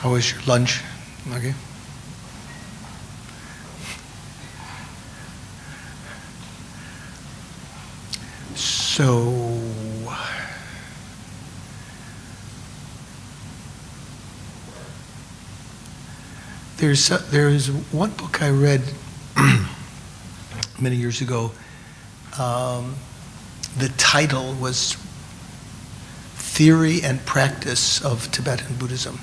How was your lunch? Okay. So, there's one book I read many years ago. The title was Theory and Practice of Tibetan Buddhism.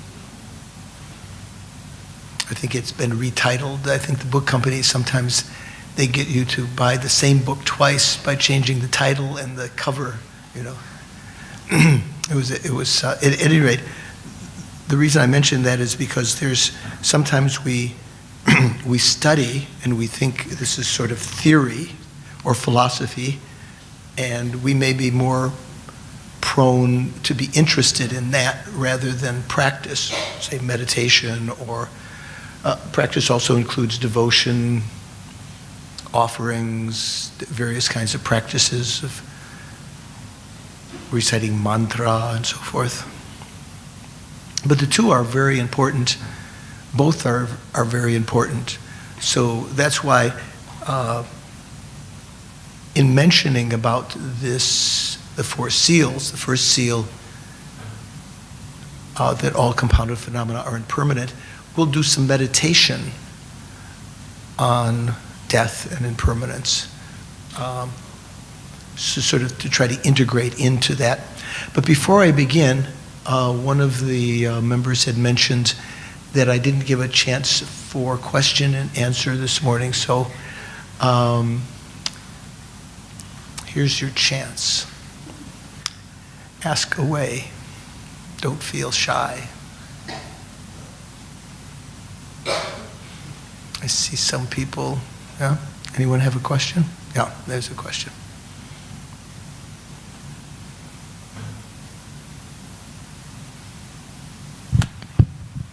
I think it's been retitled. I think the book companies sometimes they get you to buy the same book twice by changing the title and the cover, you know. At any rate, the reason I mention that is because there's sometimes we we study and we think this is sort of theory or philosophy, and we may be more prone to be interested in that rather than practice, say meditation, or practice also includes devotion, offerings, various kinds of practices of reciting mantra and so forth. But the two are very important. Both are very important. So that's why in mentioning about this, the Four Seals, the first seal, that all compounded phenomena are impermanent, we'll do some meditation on death and impermanence, so sort of to try to integrate into that. But before I begin, one of the members had mentioned that I didn't give a chance for question and answer this morning, so here's your chance. Ask away. Don't feel shy. I see some people. Yeah? Anyone have a question? Yeah, there's a question.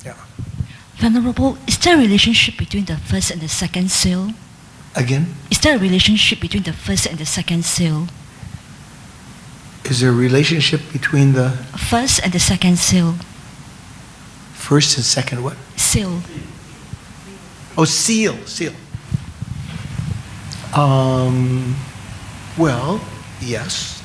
Yeah. Venerable, is there a relationship between the first and the second seal? Again? Is there a relationship between the first and the second seal? Is there a relationship between the first and the second seal? First and second what? Seal. Oh, seal. Well, yes.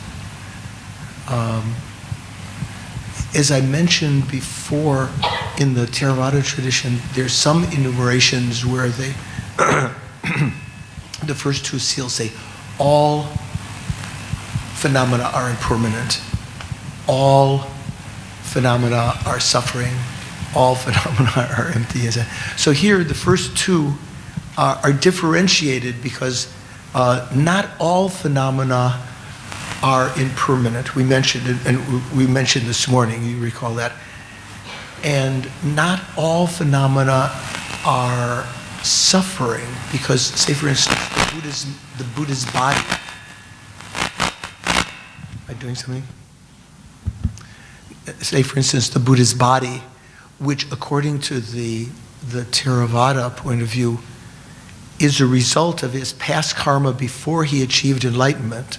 As I mentioned before, in the Theravada tradition, there's some enumerations where they, the first two seals say, all phenomena are impermanent, all phenomena are suffering, all phenomena are empty. So here, the first two are differentiated because not all phenomena are impermanent. We mentioned it, and we mentioned this morning, you recall that. And not all phenomena are suffering because, say for instance, the Buddha's body. Am I doing something? Say for instance, the Buddha's body, which according to the Theravada point of view, is a result of his past karma before he achieved enlightenment,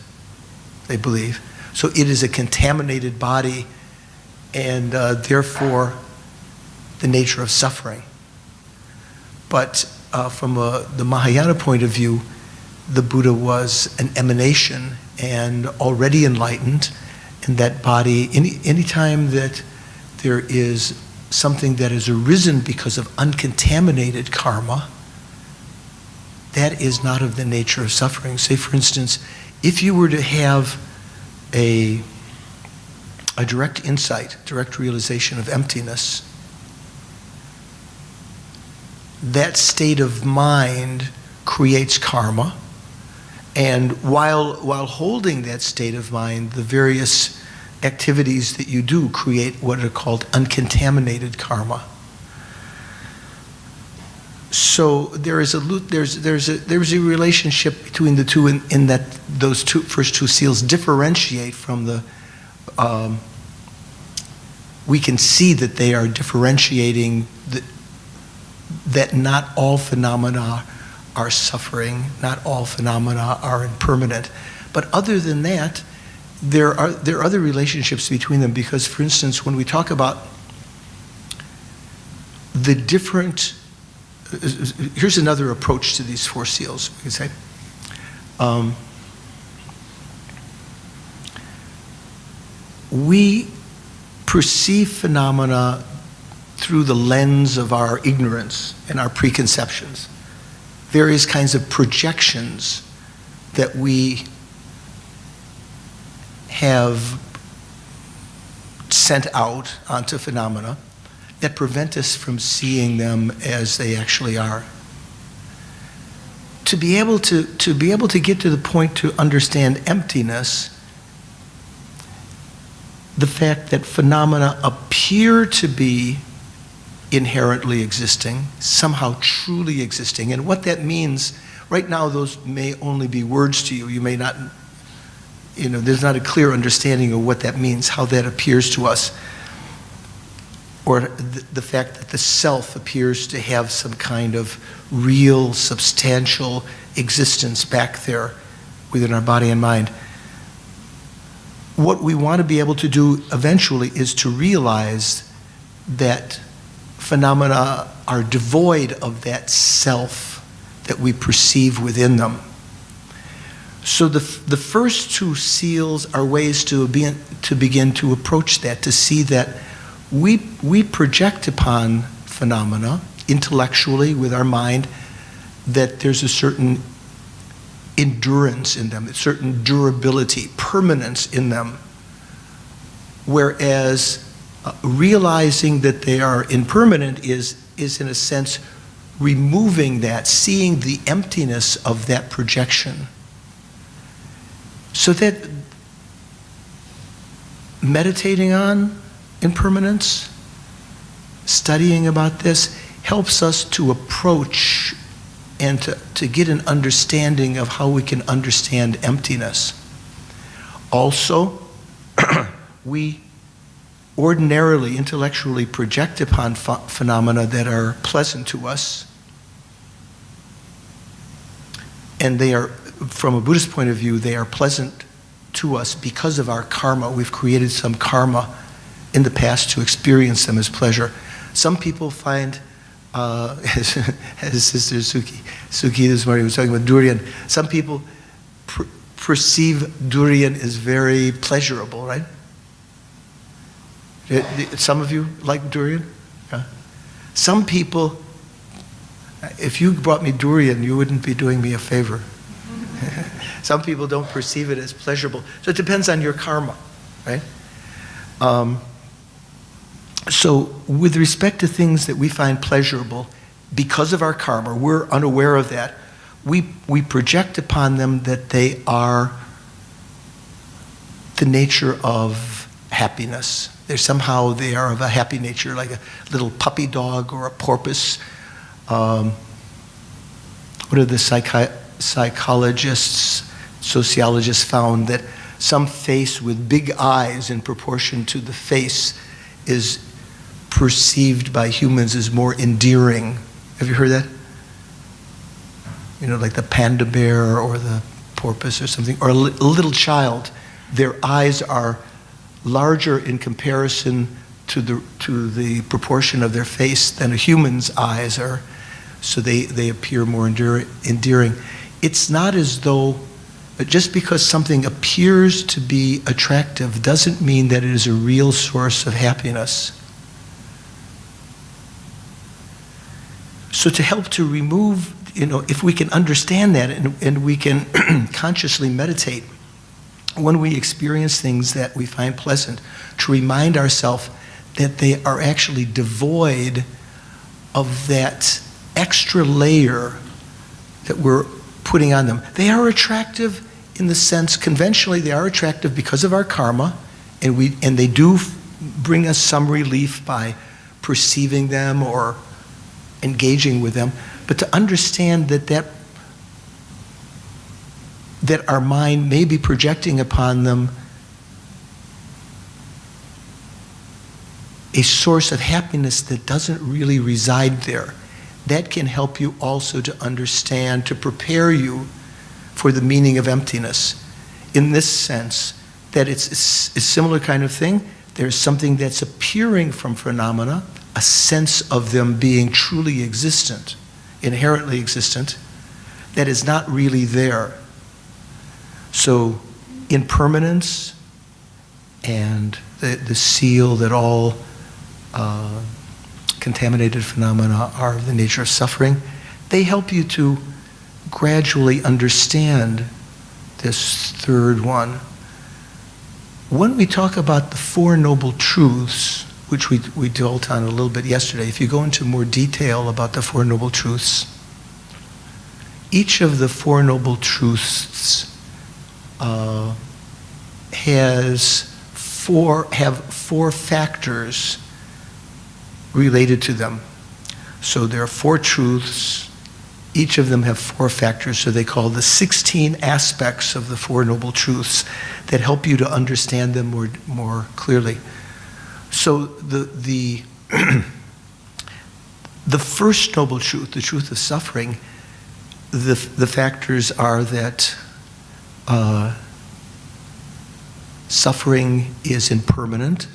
they believe. So it is a contaminated body and therefore the nature of suffering. But from the Mahayana point of view, the Buddha was an emanation and already enlightened, and that body, any time that there is something that has arisen because of uncontaminated karma, that is not of the nature of suffering. Say, for instance, if you were to have a direct insight, direct realization of emptiness, that state of mind creates karma, and while holding that state of mind, the various activities that you do create what are called uncontaminated karma. So there's a relationship between the two in that those first two seals differentiate from the. We can see that they are differentiating that not all phenomena are suffering, not all phenomena are impermanent. But other than that, there are other relationships between them because, for instance, when we talk about the different, here's another approach to these four seals, we can say. We perceive phenomena through the lens of our ignorance and our preconceptions, various kinds of projections that we have sent out onto phenomena that prevent us from seeing them as they actually are. To be able to get to the point to understand emptiness, the fact that phenomena appear to be inherently existing, somehow truly existing, and what that means, right now those may only be words to you. You may not, there's not a clear understanding of what that means, how that appears to us, or the fact that the self appears to have some kind of real, substantial existence back there within our body and mind. What we want to be able to do eventually is to realize that phenomena are devoid of that self that we perceive within them. So the first two seals are ways to begin to approach that, to see that we project upon phenomena intellectually with our mind, that there's a certain endurance in them, a certain durability, permanence in them. Whereas realizing that they are impermanent is in a sense removing that, seeing the emptiness of that projection. So that meditating on impermanence, studying about this, helps us to approach and to get an understanding of how we can understand emptiness. Also, we ordinarily, intellectually project upon phenomena that are pleasant to us, and they are, from a Buddhist point of view, they are pleasant to us because of our karma. We've created some karma in the past to experience them as pleasure. Some people find, as Sister Suki this morning was talking about durian, some people perceive durian as very pleasurable, right? Some of you like durian? Yeah. Some people, if you brought me durian, you wouldn't be doing me a favor. Some people don't perceive it as pleasurable. So it depends on your karma, right? So with respect to things that we find pleasurable, because of our karma, we're unaware of that, we project upon them that they are the nature of happiness. They are of a happy nature, like a little puppy dog or a porpoise. What are the psychologists, sociologists found that some face with big eyes in proportion to the face is perceived by humans as more endearing. Have you heard that? Like the panda bear or the porpoise or something, or a little child, their eyes are larger in comparison to the proportion of their face than a human's eyes are, so they appear more endearing. It's not as though just because something appears to be attractive doesn't mean that it is a real source of happiness. So to help to remove, if we can understand that and we can consciously meditate when we experience things that we find pleasant, to remind ourselves that they are actually devoid of that extra layer that we're putting on them. They are attractive in the sense, conventionally they are attractive because of our karma, and they do bring us some relief by perceiving them or engaging with them. But to understand that our mind may be projecting upon them a source of happiness that doesn't really reside there. That can help you also to understand, to prepare you for the meaning of emptiness. In this sense, that it's a similar kind of thing. There's something that's appearing from phenomena, a sense of them being truly existent, inherently existent, that is not really there. So impermanence and the seal that all contaminated phenomena are of the nature of suffering, they help you to gradually understand this third one. When we talk about the Four Noble Truths, which we dwelt on a little bit yesterday, if you go into more detail about the Four Noble Truths, each of the Four Noble Truths have four factors related to them. So there are four truths. Each of them have four factors, so they call the 16 aspects of the Four Noble Truths that help you to understand them more clearly. So the first noble truth, the truth of suffering, the factors are that suffering is impermanent.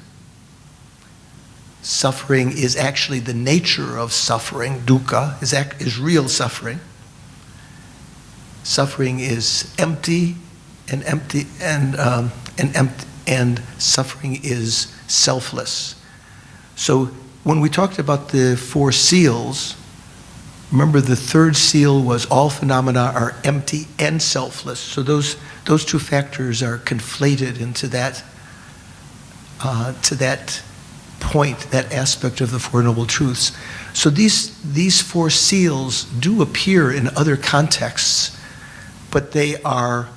Suffering is actually the nature of suffering. Dukkha is real suffering. Suffering is empty, and suffering is selfless. So when we talked about the four seals, remember the third seal was all phenomena are empty and selfless. So those two factors are conflated into that to that point, that aspect of the Four Noble Truths. So these four seals do appear in other contexts, but they are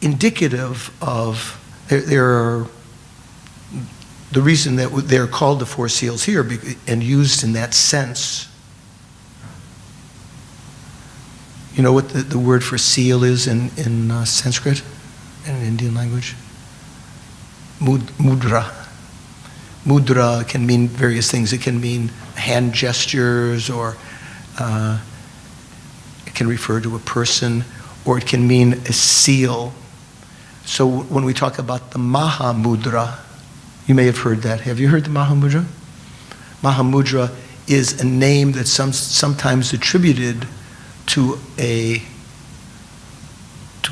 indicative of, they're the reason that they're called the Four Seals here and used in that sense. You know what the word for seal is in Sanskrit and in Indian language? Mudra. Mudra can mean various things. It can mean hand gestures, or it can refer to a person, or it can mean a seal. So when we talk about the Mahamudra, you may have heard that. Have you heard the Mahamudra? Mahamudra is a name that's sometimes attributed to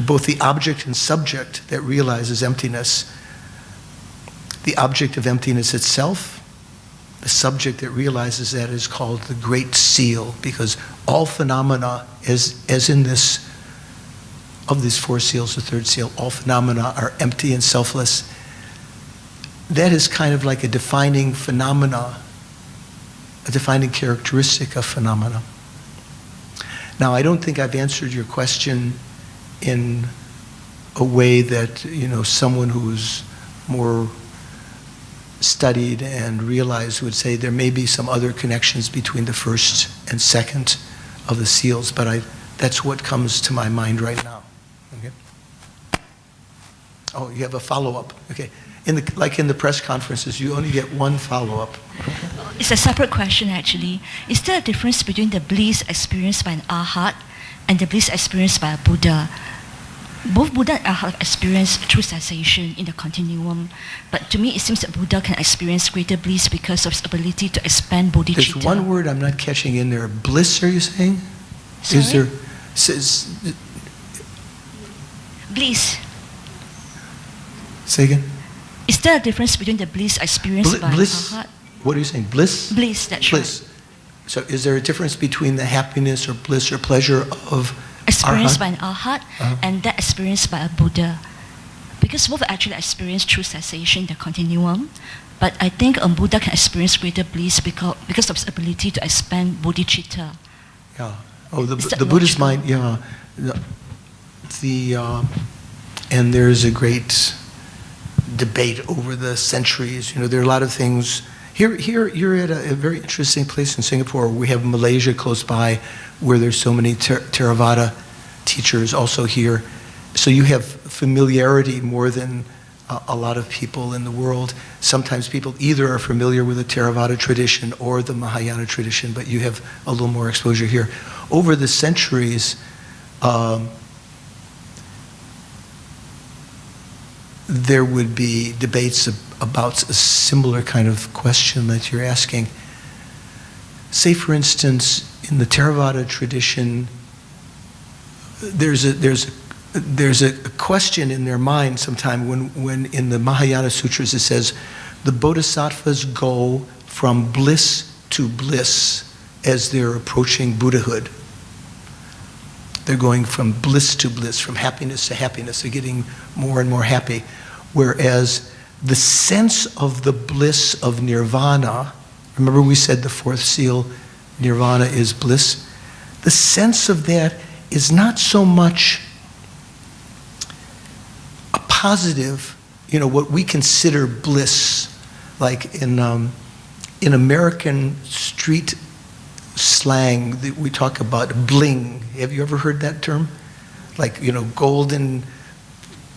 both the object and subject that realizes emptiness. The object of emptiness itself, the subject that realizes that, is called the Great Seal, because all phenomena, as in this, of these four seals, the third seal, all phenomena are empty and selfless. That is kind of like a defining phenomena, a defining characteristic of phenomena. Now, I don't think I've answered your question in a way that, someone who's more studied and realized would say there may be some other connections between the first and second of the seals, but that's what comes to my mind right now. Okay. Oh, you have a follow-up. Okay. Like in the press conferences, you only get one follow-up. It's a separate question, actually. Is there a difference between the bliss experienced by an arhat and the bliss experienced by a Buddha? Both Buddha and arhat experience true cessation in the continuum, but to me it seems that Buddha can experience greater bliss because of his ability to expand bodhicitta. There's one word I'm not catching in there. Bliss, are you saying? Sorry? Is there... Bliss. Say again? Is there a difference between the bliss experienced by bliss? arhat? What are you saying? Bliss? Bliss, that's bliss. right. So is there a difference between the happiness or bliss or pleasure of experienced arhat? by an arhat and that experienced by a Buddha? Because both actually experience true cessation in the continuum, but I think a Buddha can experience greater bliss because of his ability to expand bodhicitta. Yeah. Oh, the Buddhist mind, yeah. And there's a great debate over the centuries. There are a lot of things. Here you're at a very interesting place in Singapore. We have Malaysia close by, where there's so many Theravada teachers also here. So you have familiarity more than a lot of people in the world. Sometimes people either are familiar with the Theravada tradition or the Mahayana tradition, but you have a little more exposure here. Over the centuries, there would be debates about a similar kind of question that you're asking. say for instance, in the Theravada tradition, there's a question in their mind sometime when in the Mahayana Sutras it says, the bodhisattvas go from bliss to bliss as they're approaching Buddhahood. They're going from bliss to bliss, from happiness to happiness. They're getting more and more happy. Whereas the sense of the bliss of nirvana, remember we said the fourth seal, nirvana is bliss? The sense of that is not so much a positive, what we consider bliss, like in American street slang, we talk about bling. Have you ever heard that term? Like, golden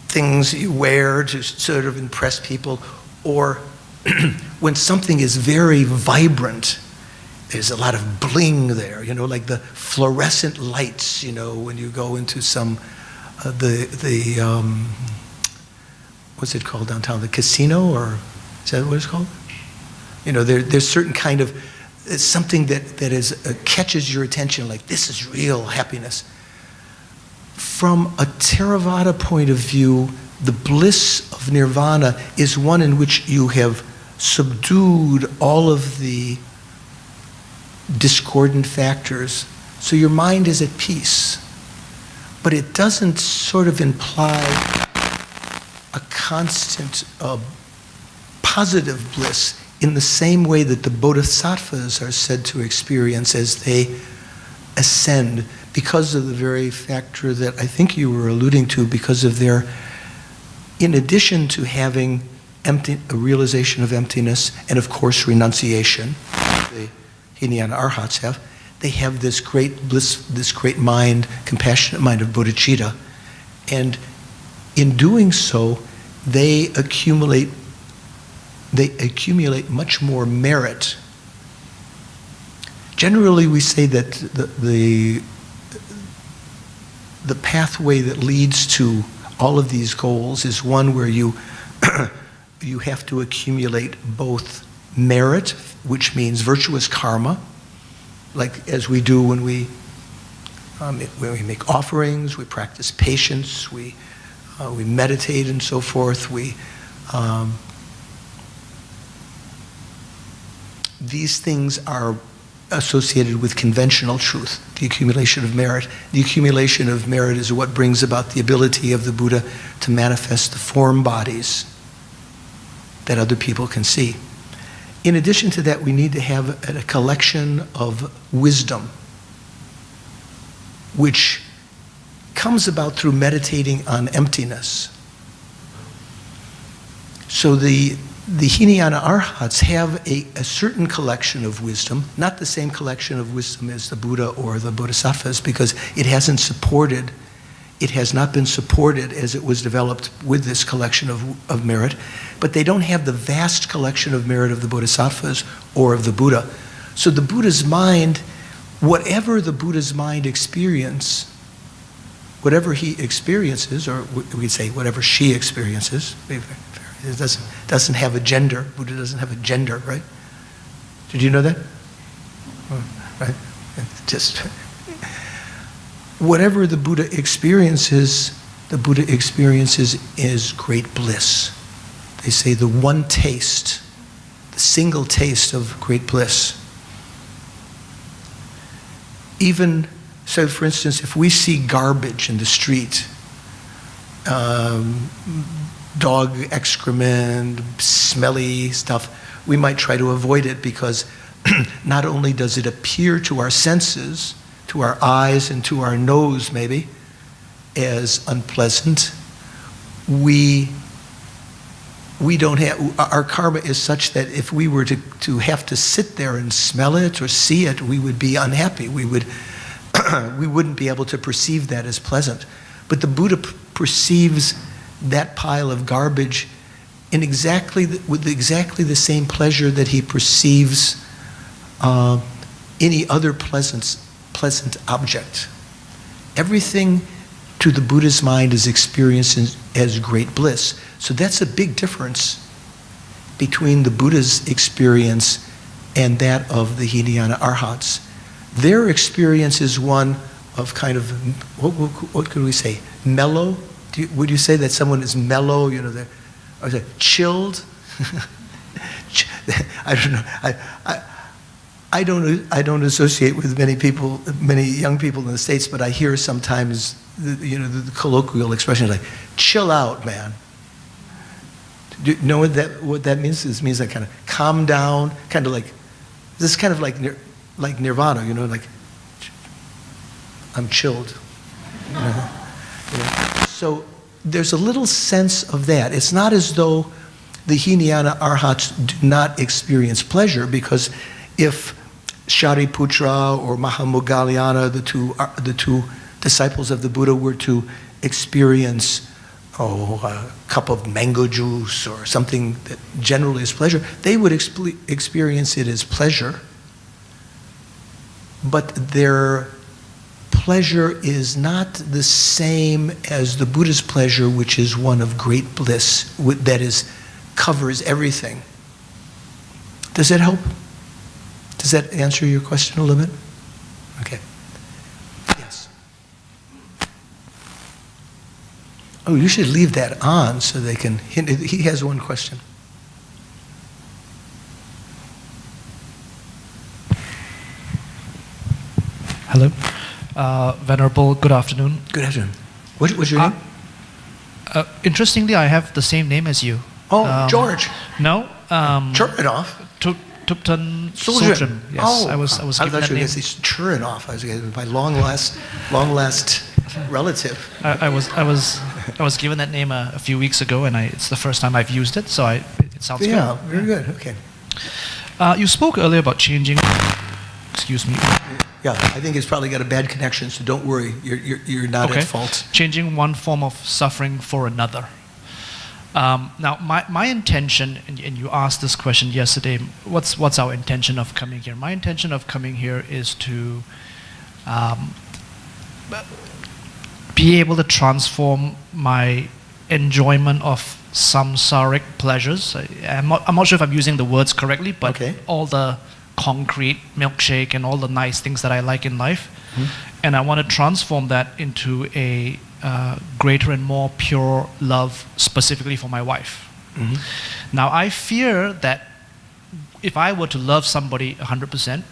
things you wear to sort of impress people, or when something is very vibrant, there's a lot of bling there, like the fluorescent lights, when you go into some, what's it called downtown? The casino, or is that what it's called? There's certain kind of, it's something that is catches your attention, like this is real happiness. From a Theravada point of view, the bliss of nirvana is one in which you have subdued all of the discordant factors, so your mind is at peace. But it doesn't sort of imply a constant positive bliss in the same way that the bodhisattvas are said to experience as they ascend, because of the very factor that I think you were alluding to, because of their, in addition to having a realization of emptiness and of course renunciation, the Hinayana Arhats have, they have this great bliss, this great mind, compassionate mind of bodhicitta. And in doing so, they accumulate much more merit. Generally, we say that the pathway that leads to all of these goals is one where you you have to accumulate both merit, which means virtuous karma, like as we do when we make offerings, we practice patience, we meditate and so forth. These things are associated with conventional truth, the accumulation of merit. The accumulation of merit is what brings about the ability of the Buddha to manifest the form bodies that other people can see. In addition to that, we need to have a collection of wisdom, which comes about through meditating on emptiness. So the Hinayana Arhats have a certain collection of wisdom, not the same collection of wisdom as the Buddha or the Bodhisattvas, because it has not been supported as it was developed with this collection of merit, but they don't have the vast collection of merit of the Bodhisattvas or of the Buddha. So the Buddha's mind, whatever the Buddha's mind whatever he experiences, or we'd say whatever she experiences, it doesn't have a gender. Buddha doesn't have a gender, right? Did you know that? Right? Just whatever the Buddha experiences is great bliss. They say the one taste, the single taste of great bliss. Even, so for instance, if we see garbage in the street, dog excrement, smelly stuff, we might try to avoid it because not only does it appear to our senses, to our eyes and to our nose maybe, as unpleasant, we don't have, our karma is such that if we were to have to sit there and smell it or see it, we would be unhappy. We wouldn't be able to perceive that as pleasant. But the Buddha perceives that pile of garbage with exactly the same pleasure that he perceives any other pleasant object. Everything to the Buddha's mind is experienced as great bliss. So that's a big difference between the Buddha's experience and that of the Hinayana Arhats. Their experience is one of kind of, what could we say, mellow? Would you say that someone is mellow, or is it chilled? I don't know. I don't associate with many young people in the States, but I hear sometimes the colloquial expression like, chill out, man. Do you know what that means? It means like kind of calm down, kind of like, this is kind of like nirvana, like I'm chilled. So there's a little sense of that. It's not as though the Hinayana Arhats do not experience pleasure, because if Shariputra or Mahamoggallana, the two disciples of the Buddha, were to experience a cup of mango juice or something that generally is pleasure, they would experience it as pleasure, but their pleasure is not the same as the Buddha's pleasure, which is one of great bliss, that covers everything. Does that help? Does that answer your question a little bit? Okay. Yes. Oh, you should leave that on so they can hint. He has one question. Hello. Venerable, good afternoon. Good afternoon. What's your name? Interestingly, I have the same name as you. Oh, George. No. Churinoff. Tuptan Sojun. Yes, Oh, I was given that name. I thought you were going to say Churinoff. I was going to my long last relative. I was given that name a few weeks ago, and it's the first time I've used it, so it sounds good. Yeah, very good. Okay. You spoke earlier about changing. Excuse me. Yeah, I think it's probably got a bad connection, so don't worry. You're not at fault. Changing one form of suffering for another. Now, my intention, and you asked this question yesterday, what's our intention of coming here? My intention of coming here is to be able to transform my enjoyment of samsaric pleasures. I'm not sure if I'm using the words correctly, but all the concrete milkshake and all the nice things that I like in life, and I want to transform that into a greater and more pure love specifically for my wife. Now, I fear that if I were to love somebody 100%,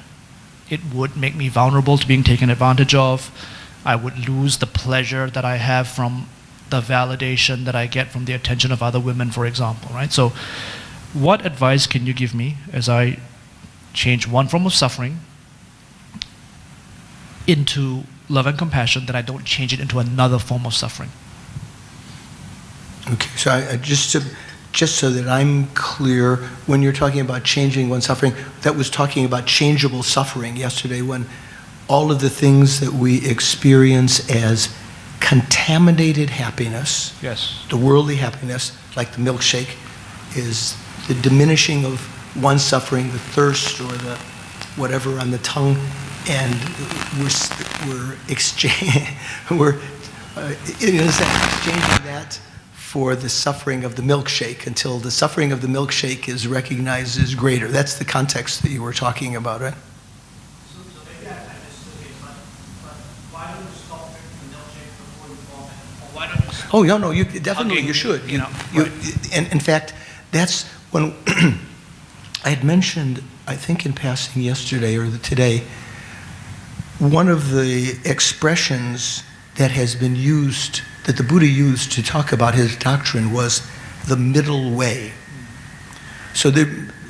it would make me vulnerable to being taken advantage of. I would lose the pleasure that I have from the validation that I get from the attention of other women, for example, right? So what advice can you give me as I change one form of suffering into love and compassion, that I don't change it into another form of suffering? Okay, so I just so that I'm clear, when you're talking about changing one suffering, that was talking about changeable suffering yesterday, when all of the things that we experience as contaminated happiness, the worldly happiness, like the milkshake, is the diminishing of one suffering, the thirst or the whatever on the tongue, and we're exchanging that for the suffering of the milkshake until the suffering of the milkshake is recognized as greater. That's the context that you were talking about, right? So maybe I missed the case, but why don't you stop drinking the milkshake before you vomit? Or why don't you stop? Oh, yeah, no, you definitely you should. And in fact, that's when I had mentioned, I think in passing yesterday or today, one of the expressions that has been used, that the Buddha used to talk about his doctrine, was the middle way. So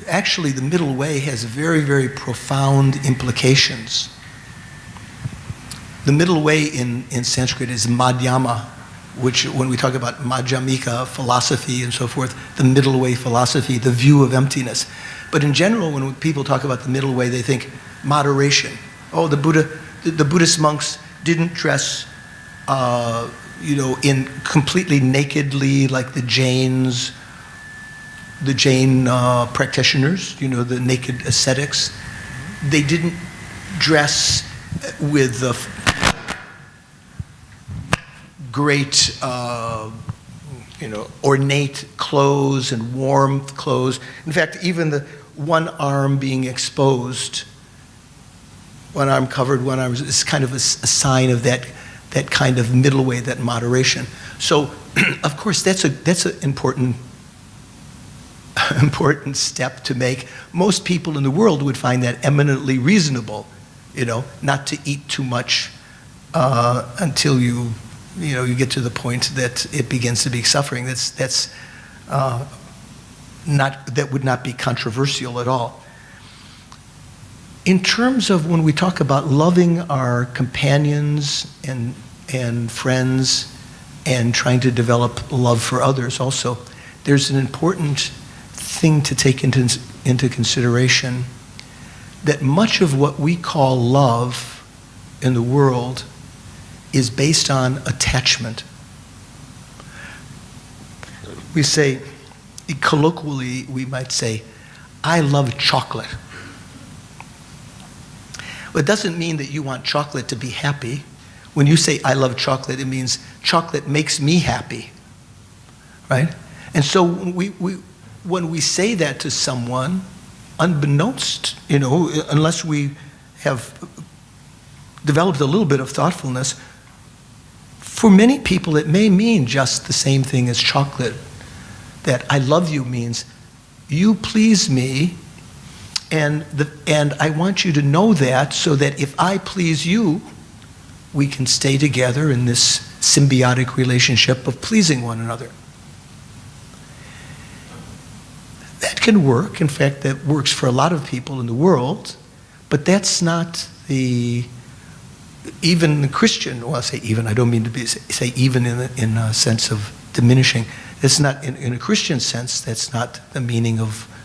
actually the middle way has very, very profound implications. The middle way in Sanskrit is madhyama, which when we talk about madhyamika philosophy and so forth, the middle way philosophy, the view of emptiness. But in general, when people talk about the middle way, they think moderation. Oh, the Buddhist monks didn't dress, in completely nakedly like the Jain practitioners, the naked ascetics. They didn't dress with the great, ornate clothes and warm clothes. In fact, even one arm being exposed, one arm covered, one arm is kind of a sign of that kind of middle way, that moderation. So, of course, that's an important step to make. Most people in the world would find that eminently reasonable, not to eat too much until you get to the point that it begins to be suffering. That would not be controversial at all. In terms of when we talk about loving our companions and friends and trying to develop love for others also, there's an important thing to take into consideration, that much of what we call love in the world is based on attachment. We say, colloquially, we might say, I love chocolate. Well, it doesn't mean that you want chocolate to be happy. When you say, I love chocolate, it means chocolate makes me happy, right? And so when we say that to someone, unbeknownst, unless we have developed a little bit of thoughtfulness, for many people it may mean just the same thing as chocolate. That I love you means you please me, and I want you to know that, so that if I please you, we can stay together in this symbiotic relationship of pleasing one another. That can work. In fact, that works for a lot of people in the world, but that's not even the Christian, well, I say even, I don't mean to say even in a sense of diminishing. It's not, in a Christian sense, that's not the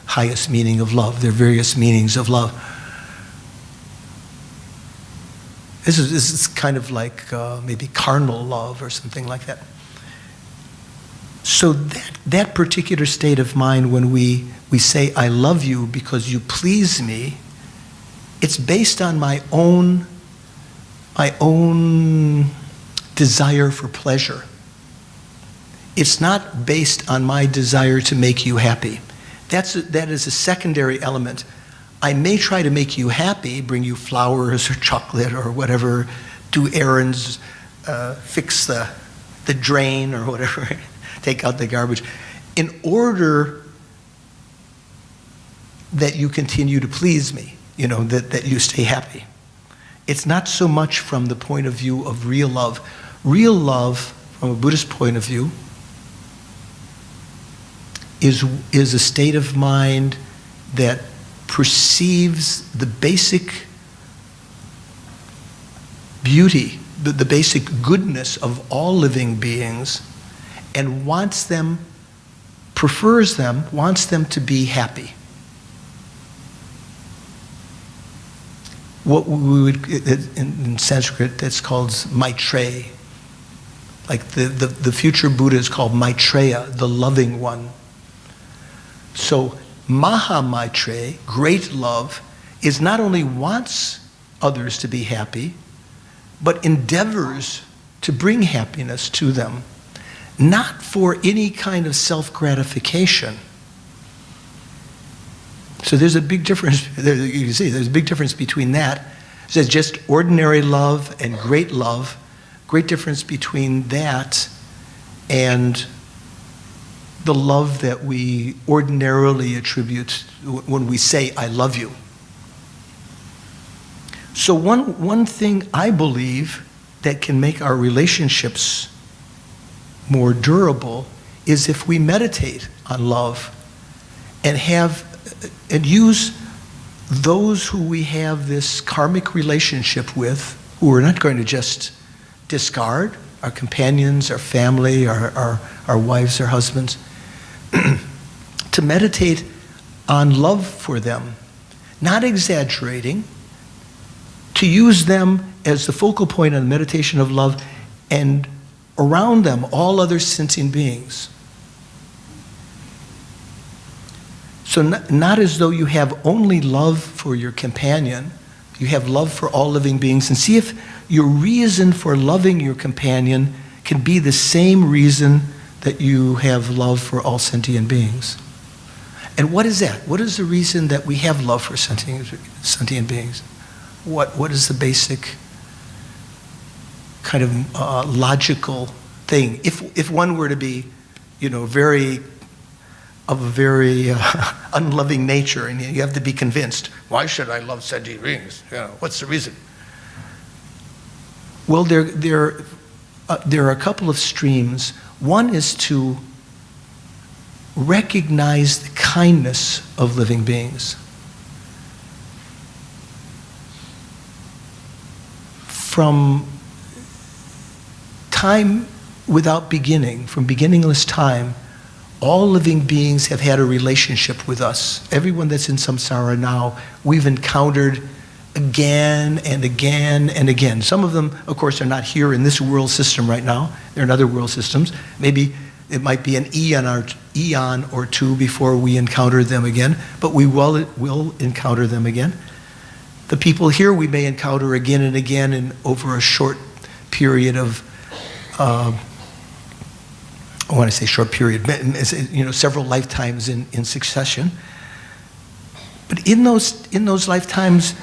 highest meaning of love. There are various meanings of love. This is kind of like maybe carnal love or something like that. So that particular state of mind, when we say, I love you because you please me, it's based on my own desire for pleasure. It's not based on my desire to make you happy. That is a secondary element. I may try to make you happy, bring you flowers or chocolate or whatever, do errands, fix the drain or whatever, take out the garbage, in order that you continue to please me, that you stay happy. It's not so much from the point of view of real love. Real love, from a Buddhist point of view, is a state of mind that perceives the basic beauty, the basic goodness of all living beings, and wants them to be happy. What we would, in Sanskrit, that's called Maitreya. Like the future Buddha is called Maitreya, the loving one. So Maha Maitreya, great love, is not only wants others to be happy, but endeavors to bring happiness to them, not for any kind of self-gratification. So there's a big difference. You can see there's a big difference between that. There's just ordinary love and great love. Great difference between that and the love that we ordinarily attribute when we say, I love you. So one thing I believe that can make our relationships more durable is if we meditate on love and use those who we have this karmic relationship with, who we're not going to just discard, our companions, our family, our wives, our husbands, to meditate on love for them, not exaggerating, to use them as the focal point on meditation of love, and around them all other sentient beings. So not as though you have only love for your companion, you have love for all living beings, and see if your reason for loving your companion can be the same reason that you have love for all sentient beings. And what is that? What is the reason that we have love for sentient beings? What is the basic kind of logical thing? If one were to be, of a very unloving nature, and you have to be convinced, why should I love sentient beings? What's the reason? Well, there are a couple of streams. One is to recognize the kindness of living beings. From time without beginning, from beginningless time, all living beings have had a relationship with us. Everyone that's in samsara now, we've encountered again and again and again. Some of them, of course, are not here in this world system right now. They're in other world systems. Maybe it might be an eon or two before we encounter them again, but we will encounter them again. The people here we may encounter again and again and over a short period of, when I say short period, several lifetimes in succession. But in those lifetimes,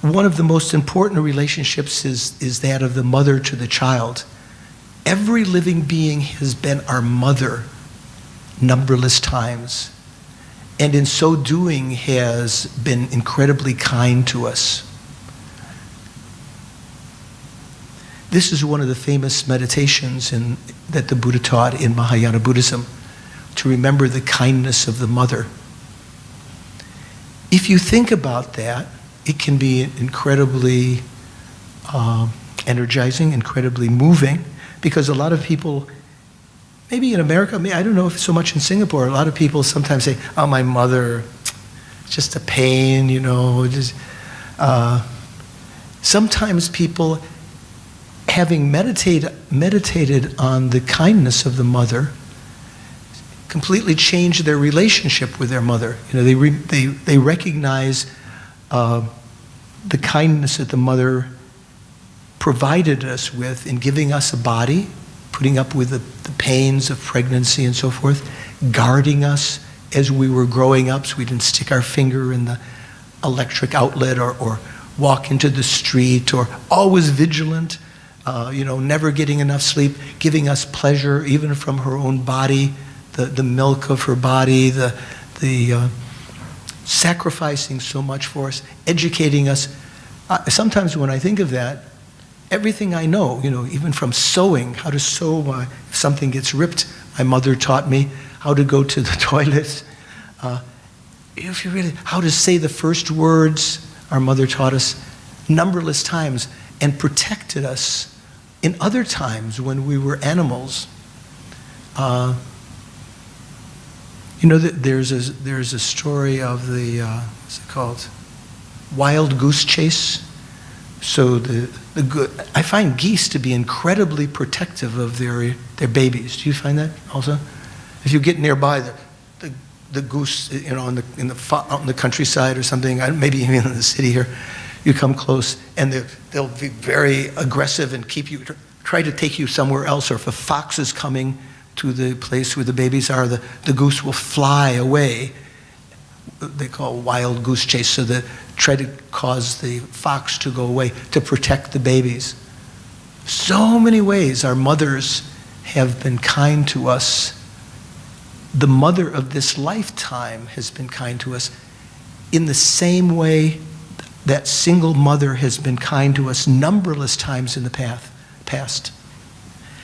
one of the most important relationships is that of the mother to the child. Every living being has been our mother numberless times, and in so doing has been incredibly kind to us. This is one of the famous meditations that the Buddha taught in Mahayana Buddhism, to remember the kindness of the mother. If you think about that, it can be incredibly energizing, incredibly moving, because a lot of people, maybe in America, I don't know if so much in Singapore, a lot of people sometimes say, oh, my mother, just a pain, sometimes people, having meditated on the kindness of the mother, completely change their relationship with their mother. They recognize the kindness that the mother provided us with in giving us a body, putting up with the pains of pregnancy and so forth, guarding us as we were growing up so we didn't stick our finger in the electric outlet or walk into the street, or always vigilant, never getting enough sleep, giving us pleasure even from her own body, the milk of her body, the sacrificing so much for us, educating us. Sometimes when I think of that, everything I know, even from sewing, how to sew, if something gets ripped, my mother taught me how to go to the toilet. How to say the first words, our mother taught us numberless times and protected us in other times when we were animals. There's a story of the what's it called? Wild goose chase. So I find geese to be incredibly protective of their babies. Do you find that also? If you get nearby the goose, out in the countryside or something, maybe even in the city here, you come close and they'll be very aggressive and try to take you somewhere else. Or if a fox is coming to the place where the babies are, the goose will fly away. They call it wild goose chase, so that try to cause the fox to go away to protect the babies. So many ways our mothers have been kind to us. The mother of this lifetime has been kind to us in the same way that single mother has been kind to us numberless times in the past,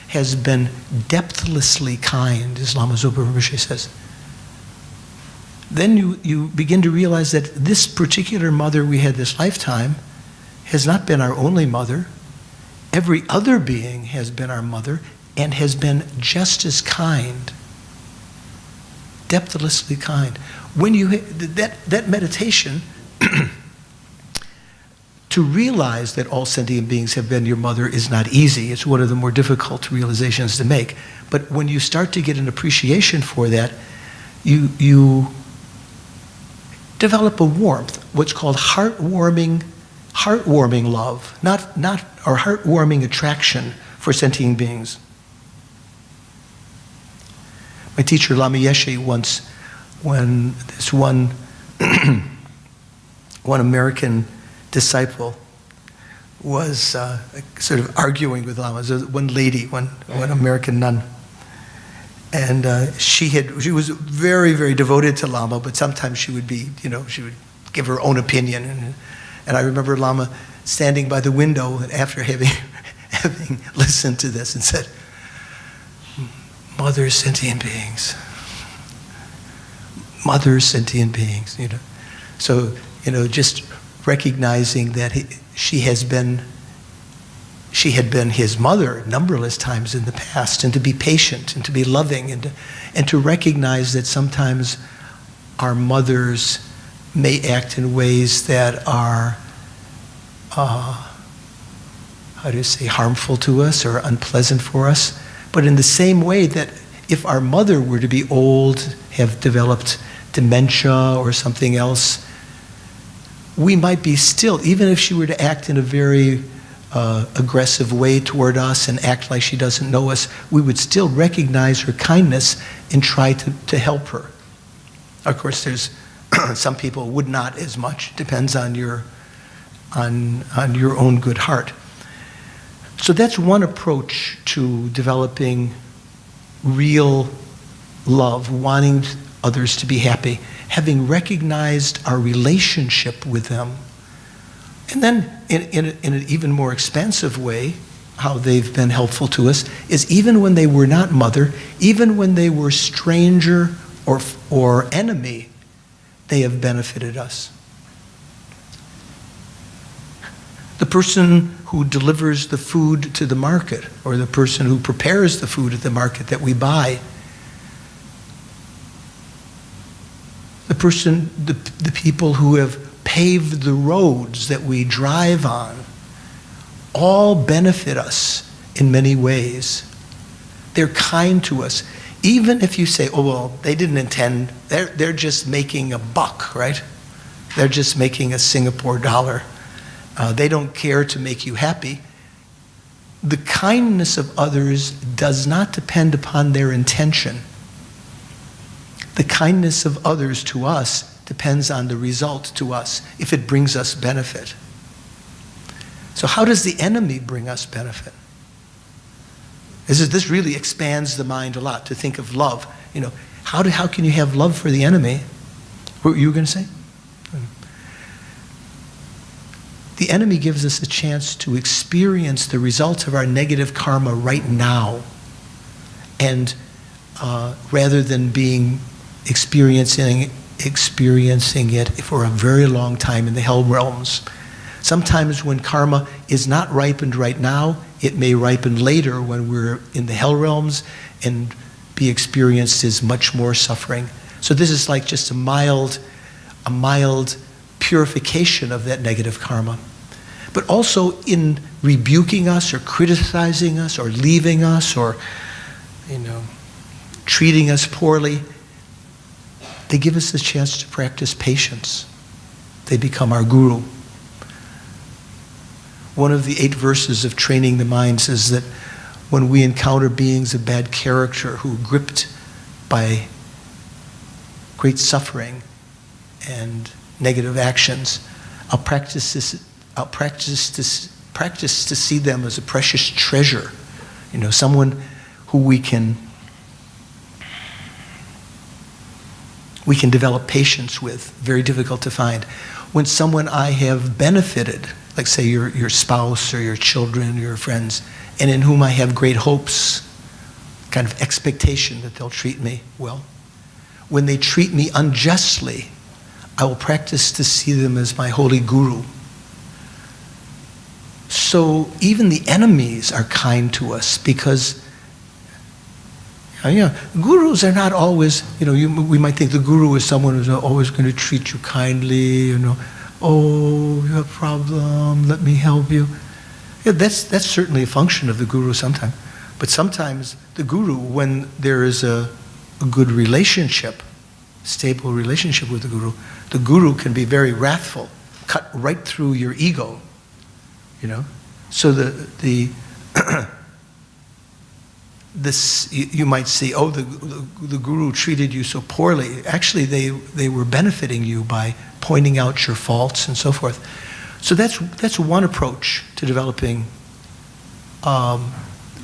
has been depthlessly kind, as Lama Zopa Rinpoche says. Then you begin to realize that this particular mother we had this lifetime has not been our only mother. Every other being has been our mother and has been just as kind, depthlessly kind. When that meditation, to realize that all sentient beings have been your mother is not easy. It's one of the more difficult realizations to make. But when you start to get an appreciation for that, you develop a warmth, what's called heartwarming love, or heartwarming attraction for sentient beings. My teacher Lama Yeshe once when this one one American disciple was sort of arguing with Lama. There was one lady, one American nun, and she was very, very devoted to Lama, but sometimes she would be, she would give her own opinion, and I remember Lama standing by the window after having listened to this and said, "Mother sentient beings, mother sentient beings," So, just recognizing that she had been his mother numberless times in the past, and to be patient and to be loving and to recognize that sometimes our mothers may act in ways that are, harmful to us or unpleasant for us. But in the same way that if our mother were to be old, have developed dementia or something else, we might be still, even if she were to act in a very aggressive way toward us and act like she doesn't know us, we would still recognize her kindness and try to help her. Of course, there's some people would not as much. Depends on your own good heart. So that's one approach to developing real love, wanting others to be happy, having recognized our relationship with them. And then in an even more expansive way, how they've been helpful to us is even when they were not mother, even when they were stranger or enemy, they have benefited us. The person who delivers the food to the market, or the person who prepares the food at the market that we buy, the people who have paved the roads that we drive on, all benefit us in many ways. They're kind to us. Even if you say, oh, well, they didn't intend, they're just making a buck, right? They're just making a Singapore dollar. They don't care to make you happy. The kindness of others does not depend upon their intention. The kindness of others to us depends on the result to us, if it brings us benefit. So how does the enemy bring us benefit? This really expands the mind a lot, to think of love. How can you have love for the enemy? What were you going to say? The enemy gives us a chance to experience the results of our negative karma right now, and rather than experiencing it for a very long time in the hell realms. Sometimes when karma is not ripened right now, it may ripen later when we're in the hell realms and be experienced as much more suffering. So this is like just a mild purification of that negative karma. But also in rebuking us or criticizing us or leaving us or, treating us poorly, they give us the chance to practice patience. They become our guru. One of the 8 verses of Training the Mind says that when we encounter beings of bad character who are gripped by great suffering and negative actions, I'll practice to see them as a precious treasure. Someone who we can develop patience with, very difficult to find. When someone I have benefited, like say your spouse or your children, your friends, and in whom I have great hopes, kind of expectation that they'll treat me well. When they treat me unjustly, I will practice to see them as my holy guru. So even the enemies are kind to us because gurus are not always, we might think the guru is someone who's always going to treat you kindly, oh, you have a problem, let me help you. Yeah, that's certainly a function of the guru sometimes. But sometimes the guru, when there is a good relationship, stable relationship with the guru can be very wrathful, cut right through your ego, So the this, you might see, oh, the guru treated you so poorly. Actually, they were benefiting you by pointing out your faults and so forth. So that's one approach to developing a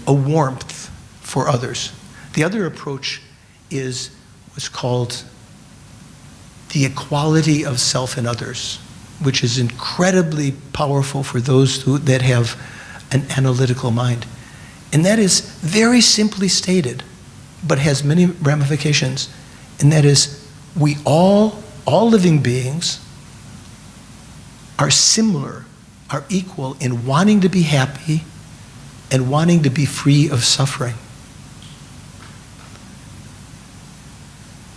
warmth for others. The other approach is what's called the equality of self and others, which is incredibly powerful for those that have an analytical mind. And that is very simply stated, but has many ramifications. And that is, we all living beings are similar, are equal in wanting to be happy and wanting to be free of suffering.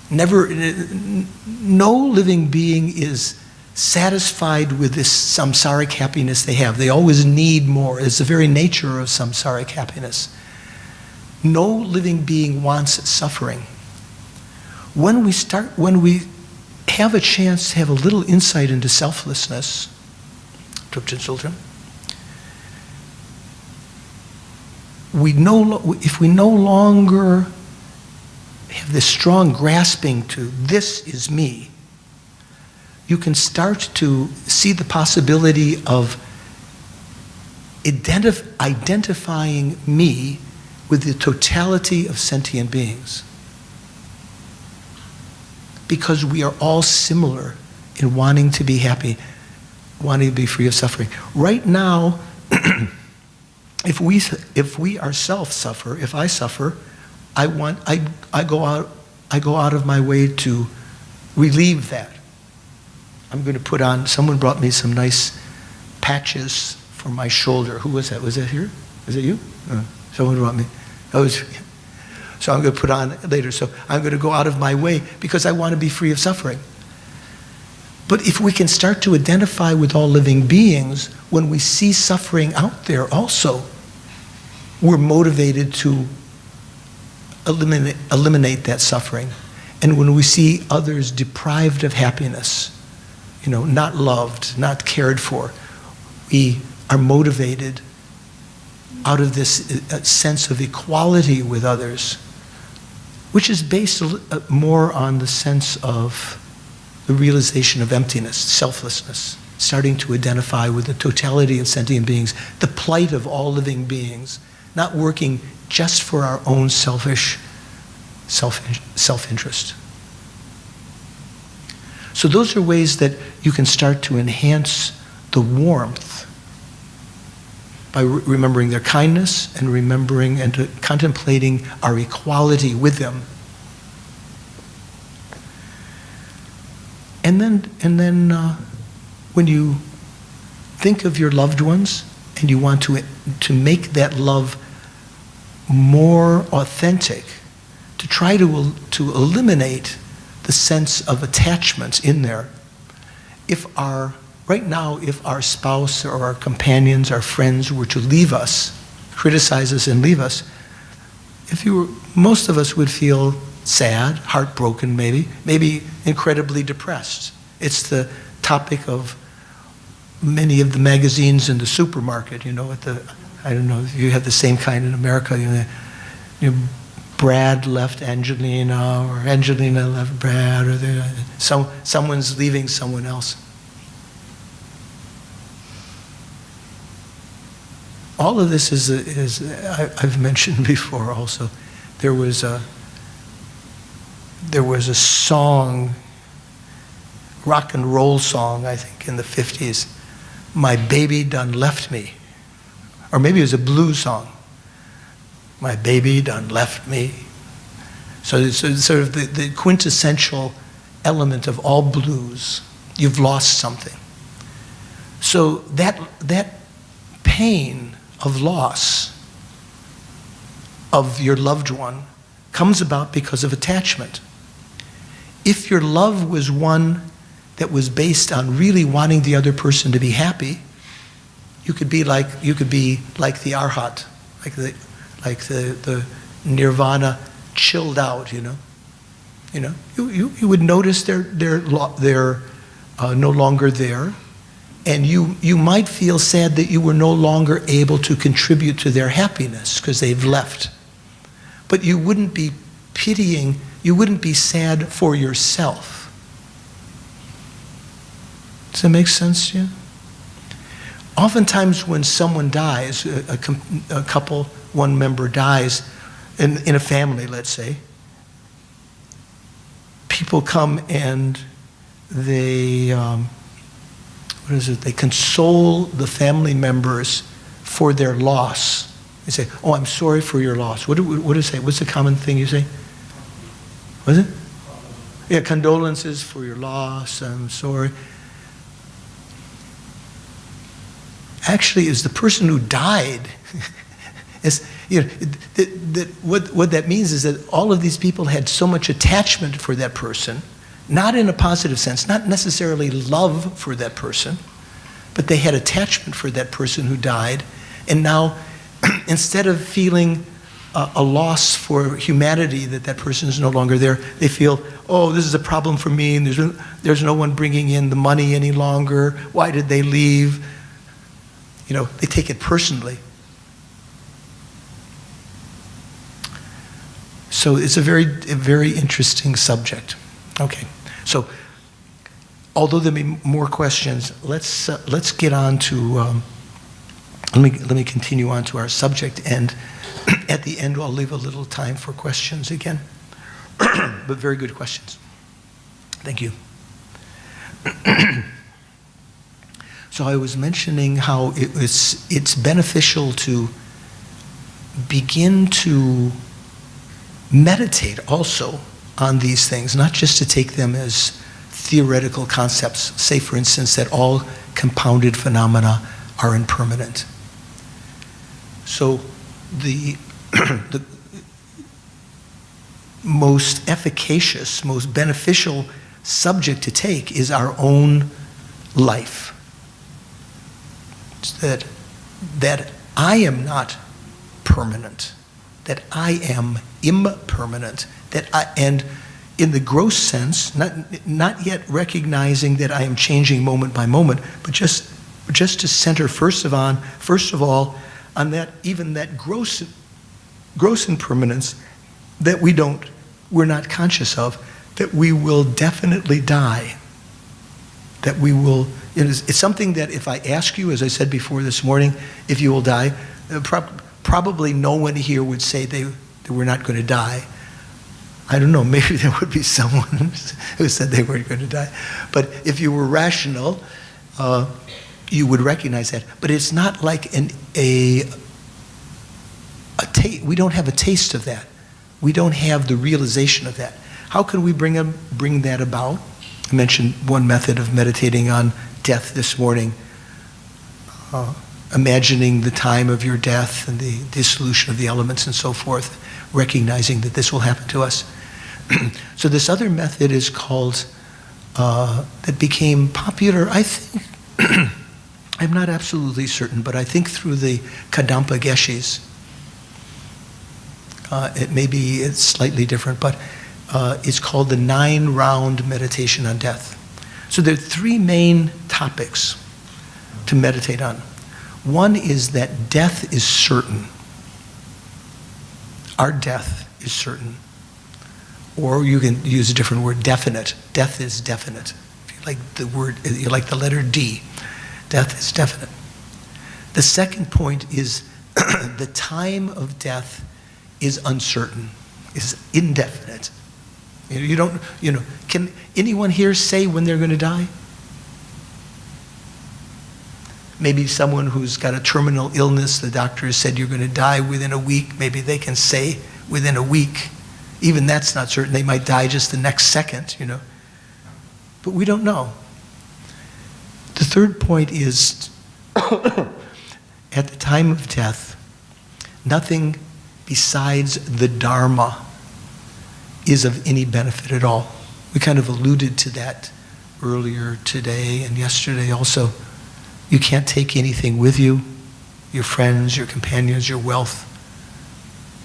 No living being is satisfied with this samsaric happiness they have. They always need more. It's the very nature of samsaric happiness. No living being wants suffering. When we have a chance to have a little insight into selflessness, if we no longer have this strong grasping to this is me, you can start to see the possibility of identifying me with the totality of sentient beings. Because we are all similar in wanting to be happy, wanting to be free of suffering. Right now, if we ourselves suffer, if I suffer, I go out of my way to relieve that. I'm going to put on, someone brought me some nice patches for my shoulder. Who was that? Was that here? Is it you? Someone brought me. So I'm going to put on later. So I'm going to go out of my way because I want to be free of suffering. But if we can start to identify with all living beings, when we see suffering out there also, we're motivated to eliminate that suffering. And when we see others deprived of happiness, not loved, not cared for, we are motivated out of this sense of equality with others, which is based more on the sense of the realization of emptiness, selflessness, starting to identify with the totality of sentient beings, the plight of all living beings, not working just for our own selfish self-interest. So those are ways that you can start to enhance the warmth by remembering their kindness and remembering and contemplating our equality with them. And then when you think of your loved ones and you want to make that love more authentic, to try to eliminate the sense of attachments in there. Right now, if our spouse or our companions, our friends were to leave us, criticize us and leave us, most of us would feel sad, heartbroken maybe incredibly depressed. It's the topic of many of the magazines in the supermarket, I don't know if you have the same kind in America, Brad left Angelina, or Angelina left Brad, or someone's leaving someone else. All of this is I've mentioned before also. There was a song, rock and roll song, I think, in the 50s, "My Baby Done Left Me." Or maybe it was a blues song. "My baby done left me." So it's sort of the quintessential element of all blues. You've lost something. So that pain of loss of your loved one comes about because of attachment. If your love was one that was based on really wanting the other person to be happy, you could be like the arhat, like the nirvana, chilled out. You would notice they're no longer there, and you might feel sad that you were no longer able to contribute to their happiness because they've left. But you wouldn't be pitying, you wouldn't be sad for yourself. Does that make sense to you? Oftentimes when someone dies, a couple, one member dies, in a family, let's say, people come and they, they console the family members for their loss. They say, oh, I'm sorry for your loss. What do you say? What's the common thing you say? What is it? Yeah, condolences for your loss, I'm sorry. Actually, is the person who died. What that means is that all of these people had so much attachment for that person, not in a positive sense, not necessarily love for that person, but they had attachment for that person who died, and now instead of feeling a loss for humanity that that person is no longer there, they feel, oh, this is a problem for me, and there's no one bringing in the money any longer. Why did they leave? They take it personally. So it's a very interesting subject. Okay, so although there may be more questions, let's get on to. Let me continue on to our subject, and at the end I'll leave a little time for questions again. But very good questions. Thank you. So I was mentioning how it's beneficial to begin to meditate also on these things, not just to take them as theoretical concepts. Say, for instance, that all compounded phenomena are impermanent. So the most efficacious, most beneficial subject to take is our own life. That I am not permanent, that I am impermanent, and in the gross sense, not yet recognizing that I am changing moment by moment, but just to center first of all on that, even that gross impermanence that we're not conscious of, that we will definitely die, that we will. It's something that if I ask you, as I said before this morning, if you will die, probably no one here would say they were not going to die. I don't know, maybe there would be someone who said they weren't going to die. But if you were rational, you would recognize that. But it's not like we don't have a taste of that. We don't have the realization of that. How can we bring that about? I mentioned one method of meditating on death this morning, imagining the time of your death and the dissolution of the elements and so forth, recognizing that this will happen to us. So this other method is called, that became popular, I think, I'm not absolutely certain, but I think through the Kadampa Geshis. It's slightly different, but it's called the 9-round meditation on death. So there are 3 main topics to meditate on. One is that death is certain. Our death is certain. Or you can use a different word, definite. Death is definite. If you like the letter D, death is definite. The second point is the time of death is uncertain, is indefinite. Can anyone here say when they're going to die? Maybe someone who's got a terminal illness, the doctor has said you're going to die within a week, maybe they can say within a week. Even that's not certain. They might die just the next second, But we don't know. The third point is, at the time of death, nothing besides the Dharma is of any benefit at all. We kind of alluded to that earlier today and yesterday also. You can't take anything with you, your friends, your companions, your wealth,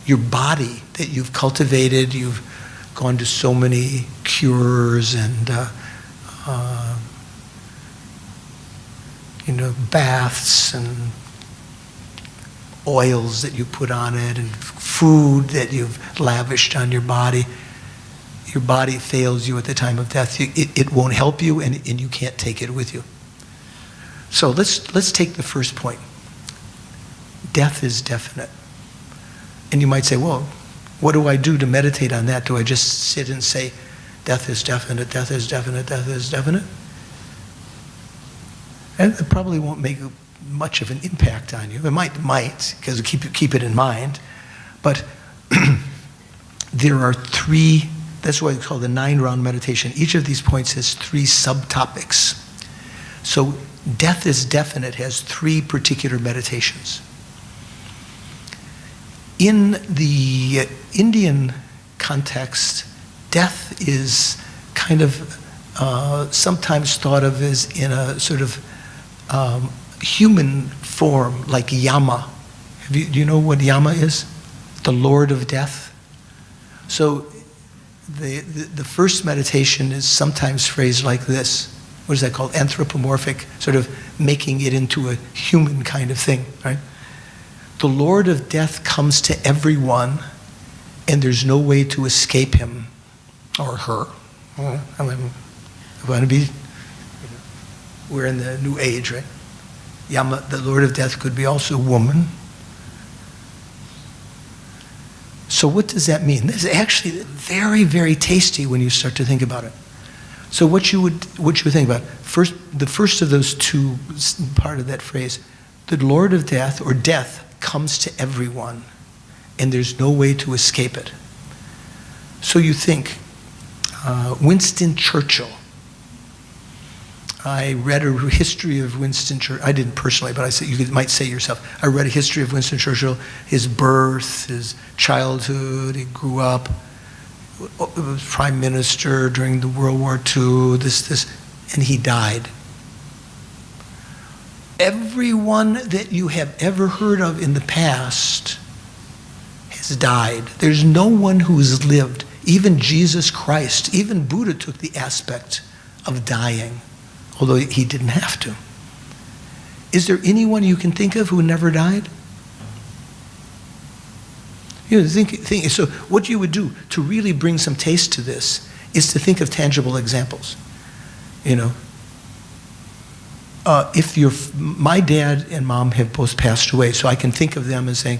your body that you've cultivated. You've gone to so many cures and baths and oils that you put on it and food that you've lavished on your body fails you at the time of death. It won't help you, and you can't take it with you. So let's take the first point. Death is definite. And you might say, well, what do I do to meditate on that? Do I just sit and say, death is definite, death is definite, death is definite? And it probably won't make much of an impact on you. It might, because keep it in mind. But there are 3, that's why it's called the 9-round meditation. Each of these points has 3 subtopics. So death is definite has 3 particular meditations. In the Indian context, death is kind of sometimes thought of as in a sort of human form, like Yama. Do you know what Yama is? The Lord of Death. So the first meditation is sometimes phrased like this. What is that called? Anthropomorphic, sort of making it into a human kind of thing, right? The Lord of Death comes to everyone, and there's no way to escape him or her. I want to be, we're in the new age, right? Yama, the Lord of Death, could be also woman. So what does that mean? This is actually very, very tasty when you start to think about it. So what you would think about, the first of those 2, part of that phrase, the Lord of Death, or death, comes to everyone, and there's no way to escape it. So you think, Winston Churchill. I read a history of Winston Churchill. I didn't personally, but you might say yourself. I read a history of Winston Churchill, his birth, his childhood, he grew up, was prime minister during the World War II, and he died. Everyone that you have ever heard of in the past has died. There's no one who has lived. Even Jesus Christ, even Buddha took the aspect of dying, although he didn't have to. Is there anyone you can think of who never died? You know, think. So what you would do to really bring some taste to this is to think of tangible examples. You know, my dad and mom have both passed away, so I can think of them as saying,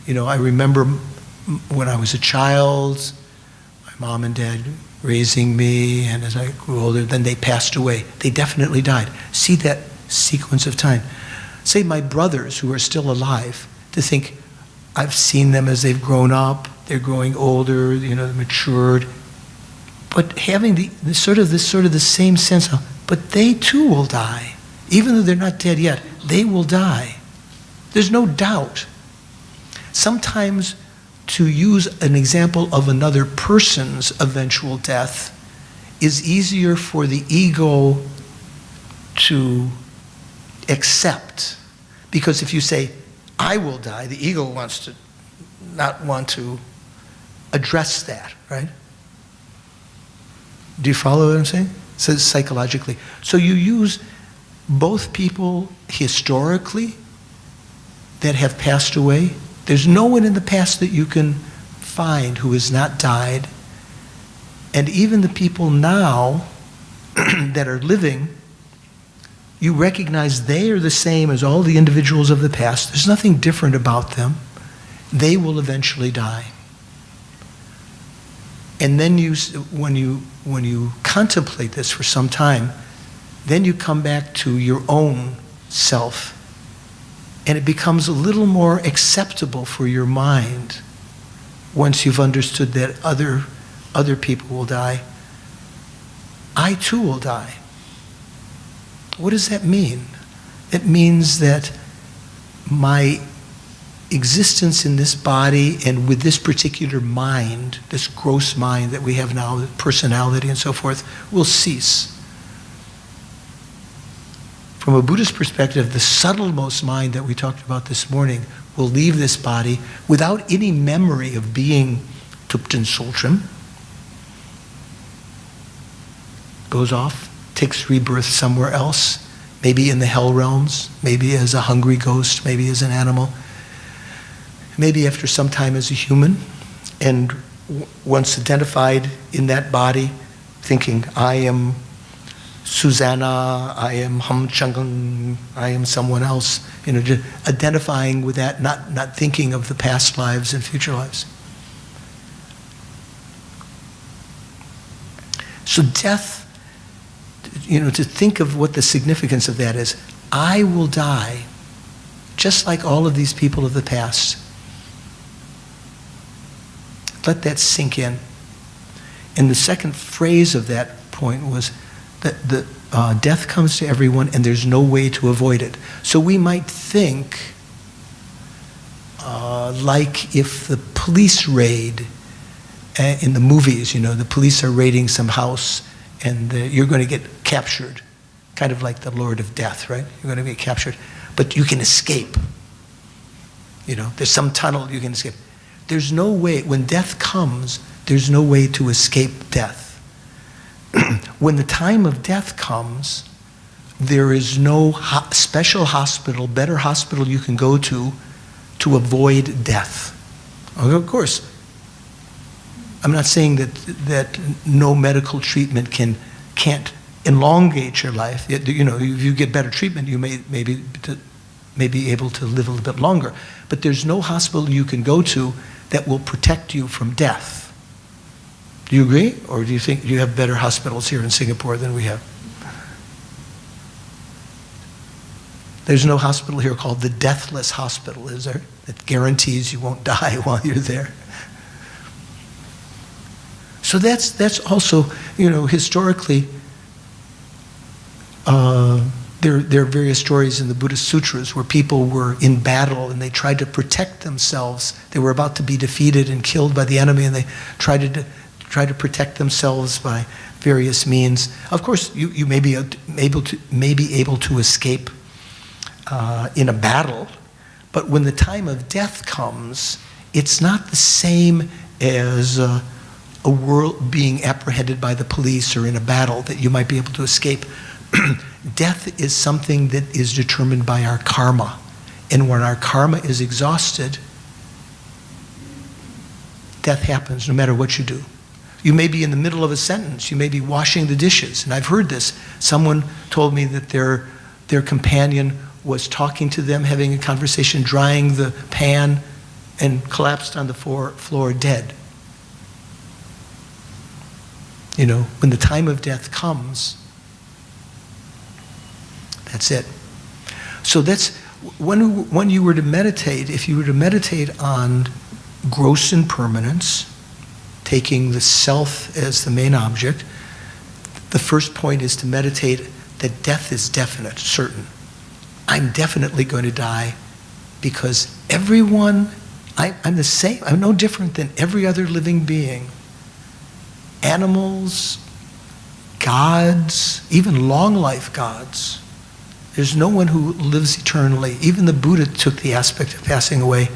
you know, I remember when I was a child, my mom and dad raising me, and as I grew older, then they passed away. They definitely died. See that sequence of time. Say my brothers who are still alive, to think, I've seen them as they've grown up, they're growing older, you know, matured, but having this sort of the same sense of, but they too will die. Even though they're not dead yet, they will die. There's no doubt. Sometimes to use an example of another person's eventual death is easier for the ego to accept. Because if you say, I will die, the ego wants to not want to address that, right? Do you follow what I'm saying? So psychologically. So you use both people historically that have passed away. There's no one in the past that you can find who has not died. And even the people now that are living, you recognize they are the same as all the individuals of the past. There's nothing different about them. They will eventually die. And then when you contemplate this for some time, then you come back to your own self, and it becomes a little more acceptable for your mind once you've understood that other people will die. I too will die. What does that mean? It means that my existence in this body and with this particular mind, this gross mind that we have now, the personality and so forth, will cease. From a Buddhist perspective, the subtlemost mind that we talked about this morning will leave this body without any memory of being Tupten Soltrim. Goes off, takes rebirth somewhere else, maybe in the hell realms, maybe as a hungry ghost, maybe as an animal. maybe after some time as a human, and once identified in that body, thinking, I am Susanna, I am Hum Chung, I am someone else, just identifying with that, not thinking of the past lives and future lives. So death, to think of what the significance of that is, I will die, just like all of these people of the past. Let that sink in. And the second phrase of that point was that death comes to everyone and there's no way to avoid it. So we might think, like if the police raid in the movies, the police are raiding some house and you're going to get captured, kind of like the Lord of Death, right? You're going to get captured, but you can escape. There's some tunnel you can escape. There's no way, when death comes, there's no way to escape death. When the time of death comes, there is no special hospital, better hospital you can go to avoid death. Of course, I'm not saying that no medical treatment can't elongate your life. If you get better treatment, you may be able to live a little bit longer. But there's no hospital you can go to that will protect you from death. Do you agree? Or do you think you have better hospitals here in Singapore than we have? There's no hospital here called the Deathless Hospital, is there? That guarantees you won't die while you're there. So that's also, historically, there are various stories in the Buddhist sutras where people were in battle and they tried to protect themselves. They were about to be defeated and killed by the enemy, and they tried to protect themselves by various means. Of course, you may be able to escape in a battle, but when the time of death comes, it's not the same as a world being apprehended by the police or in a battle that you might be able to escape. Death is something that is determined by our karma. And when our karma is exhausted, death happens no matter what you do. You may be in the middle of a sentence. You may be washing the dishes. And I've heard this. Someone told me that their companion was talking to them, having a conversation, drying the pan, and collapsed on the floor dead. When the time of death comes, that's it. So that's when you were to meditate, if you were to meditate on gross impermanence, taking the self as the main object, the first point is to meditate that death is definite, certain. I'm definitely going to die because everyone, I'm the same, I'm no different than every other living being. Animals, gods, even long life gods. There's no one who lives eternally. Even the Buddha took the aspect of passing away.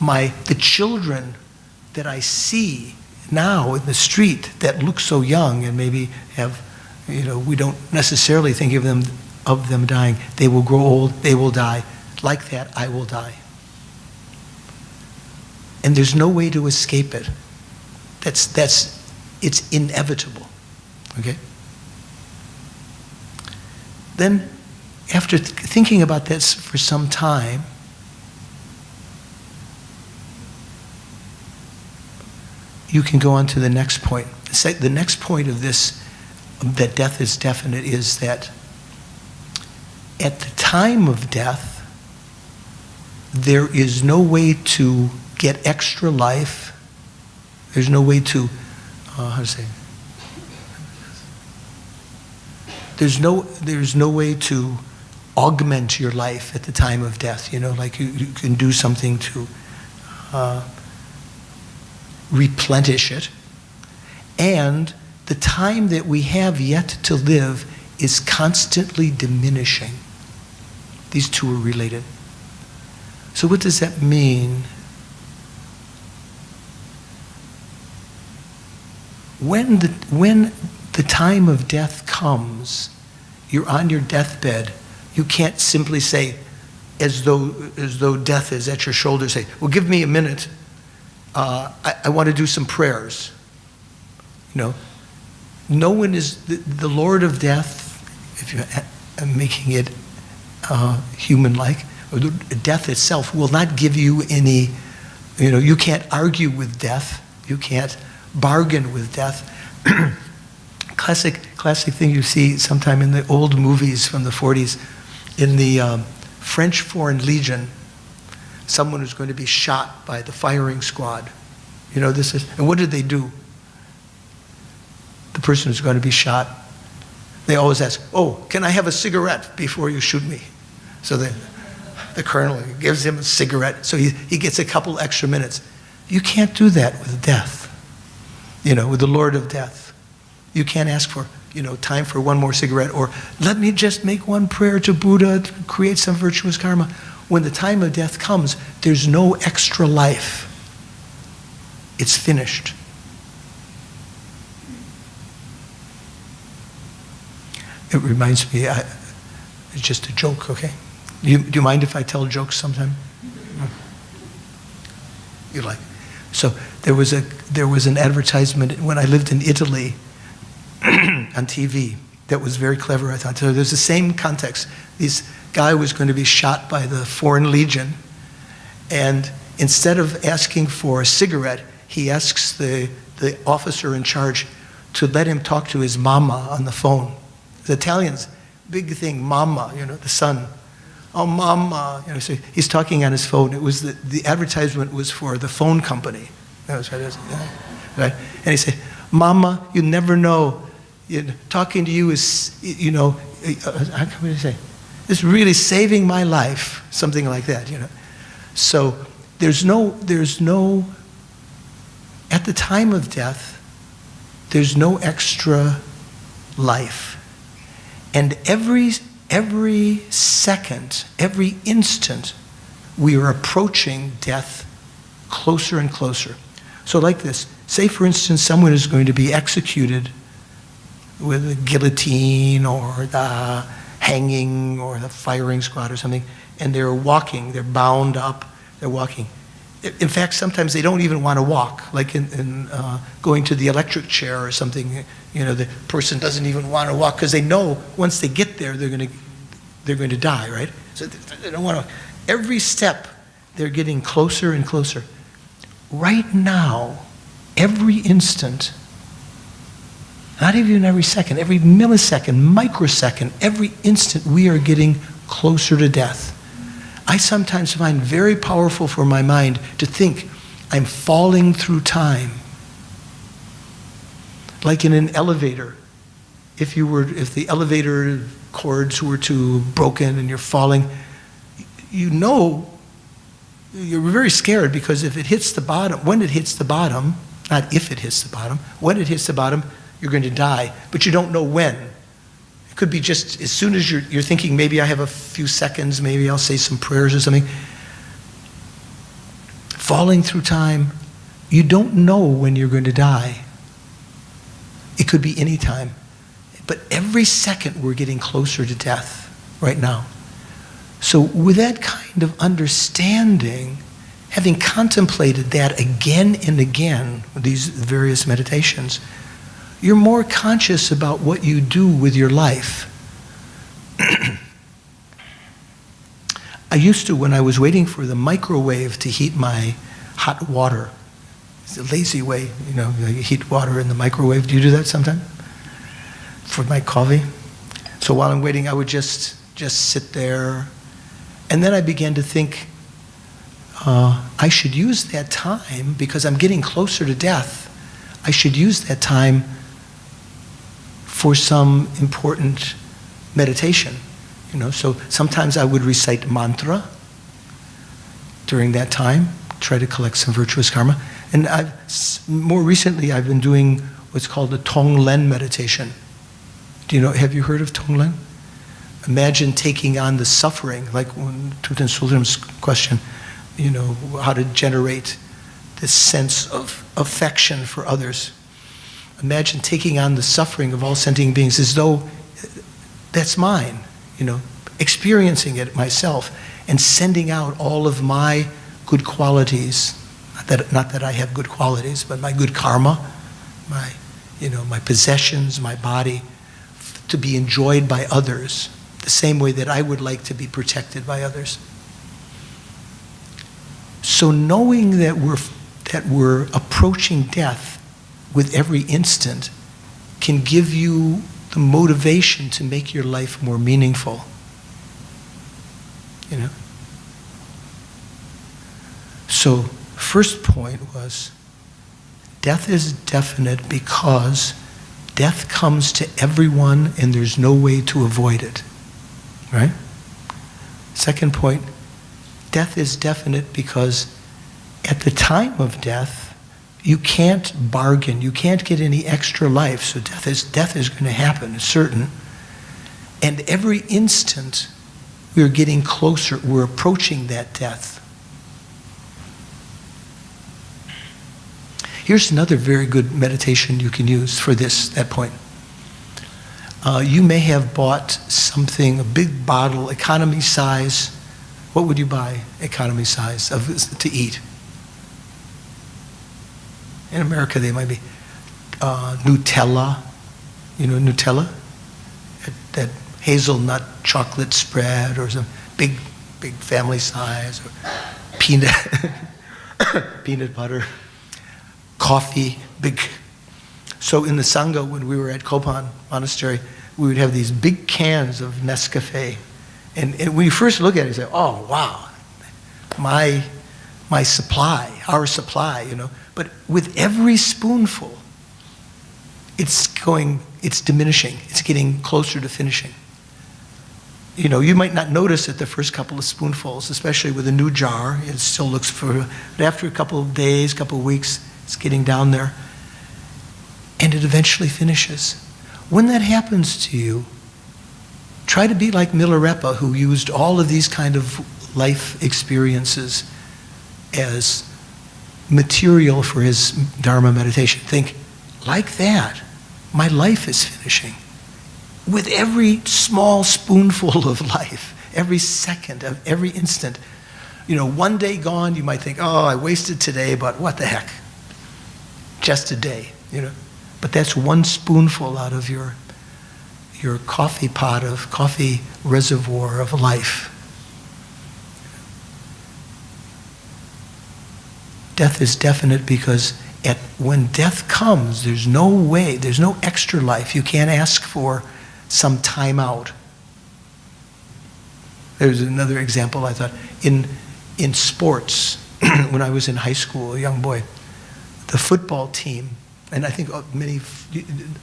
The children that I see now in the street that look so young and maybe have, we don't necessarily think of them dying. They will grow old, they will die. Like that, I will die. And there's no way to escape it. It's inevitable. Okay? Then, after thinking about this for some time, you can go on to the next point. The next point of this, that death is definite, is that at the time of death, there is no way to get extra life. There's no way to, There's no way to augment your life at the time of death. Like you can do something to replenish it. And the time that we have yet to live is constantly diminishing. These two are related. So what does that mean? When the time of death comes, you're on your deathbed, you can't simply say, as though death is at your shoulder, say, well, give me a minute. I want to do some prayers. You know, no one is the Lord of death, if you're making it human-like, or death itself will not give you any, you know, you can't argue with death. You can't bargain with death. Classic thing you see sometime in the old movies from the 40s, in the French Foreign Legion, someone who's going to be shot by the firing squad. You know, this is, and what did they do? The person who's going to be shot, they always ask, oh, can I have a cigarette before you shoot me? So the colonel gives him a cigarette, so he gets a couple extra minutes. You can't do that with death, you know, with the Lord of death. You can't ask for, you know, time for one more cigarette, or let me just make one prayer to Buddha to create some virtuous karma. When the time of death comes, there's no extra life. It's finished. It reminds me, it's just a joke, okay? Do you mind if I tell jokes sometime? You like? So there was an advertisement when I lived in Italy on TV that was very clever, I thought. So there's the same context. This guy was going to be shot by the Foreign Legion, and instead of asking for a cigarette, he asks the officer in charge to let him talk to his mama on the phone. The Italians, big thing, mama, you know, the son. Oh, mama, you know, so he's talking on his phone. It was the advertisement was for the phone company. That was right. And he said, mama, you never know. Talking to you is, you know, how can we say? It's really saving my life, something like that, you know. So there's no, at the time of death, there's no extra life. And every second, every instant, we are approaching death closer and closer. So like this, say for instance, someone is going to be executed with a guillotine or the hanging or the firing squad or something, and they're walking, they're bound up, they're walking. In fact, sometimes they don't even want to walk, like in going to the electric chair or something. You know, the person doesn't even want to walk because they know once they get there, they're going to die, right? So they don't want to. Every step, they're getting closer and closer. Right now, every instant, not even every second, every millisecond, microsecond, every instant, we are getting closer to death. I sometimes find very powerful for my mind to think I'm falling through time. Like in an elevator. If the elevator cords were too broken and you're falling, you know, you're very scared because if it hits the bottom, when it hits the bottom, not if it hits the bottom, when it hits the bottom, you're going to die, but you don't know when. It could be just as soon as you're thinking, maybe I have a few seconds, maybe I'll say some prayers or something. Falling through time, you don't know when you're going to die. It could be any time. But every second we're getting closer to death right now. So with that kind of understanding, having contemplated that again and again, these various meditations, you're more conscious about what you do with your life. I used to, when I was waiting for the microwave to heat my hot water, it's a lazy way, you know, you heat water in the microwave. Do you do that sometime? For my coffee? So while I'm waiting, I would just sit there. And then I began to think, I should use that time, because I'm getting closer to death, I should use that time for some important meditation. You know, so sometimes I would recite mantra during that time, try to collect some virtuous karma. And more recently, I've been doing what's called the Tonglen meditation. Do you know, have you heard of Tonglen? Imagine taking on the suffering, like when Tuten Sultram's question, you know, how to generate this sense of affection for others. Imagine taking on the suffering of all sentient beings as though that's mine, you know, experiencing it myself, and sending out all of my good qualities. Not that I have good qualities, but my good karma, my possessions, my body, to be enjoyed by others, the same way that I would like to be protected by others. So knowing that we're approaching death with every instant can give you the motivation to make your life more meaningful. So, first point was, death is definite because death comes to everyone and there's no way to avoid it. Right? Second point, death is definite because at the time of death, you can't bargain, you can't get any extra life, so death is going to happen, it's certain. And every instant, we're getting closer, we're approaching that death. Here's another very good meditation you can use for that point. You may have bought something, a big bottle, economy size. What would you buy, economy size, to eat? In America, they might be Nutella. You know Nutella? That hazelnut chocolate spread, or some big family size, or peanut butter. Coffee, big. So in the Sangha, when we were at Kopan Monastery, we would have these big cans of Nescafe. And when you first look at it, you say, oh, wow, my supply, our supply, But with every spoonful, it's diminishing. It's getting closer to finishing. You might not notice it the first couple of spoonfuls, especially with a new jar. It still looks but after a couple of days, couple of weeks, it's getting down there, and it eventually finishes. When that happens to you, try to be like Milarepa, who used all of these kind of life experiences as material for his Dharma meditation. Think, like that, my life is finishing. With every small spoonful of life, every second of every instant. One day gone, you might think, oh, I wasted today, but what the heck? Just a day, But that's one spoonful out of your coffee pot of coffee reservoir of life. Death is definite because when death comes, there's no way, there's no extra life. You can't ask for some time out. There's another example I thought. In sports, when I was in high school, a young boy, the football team, and I think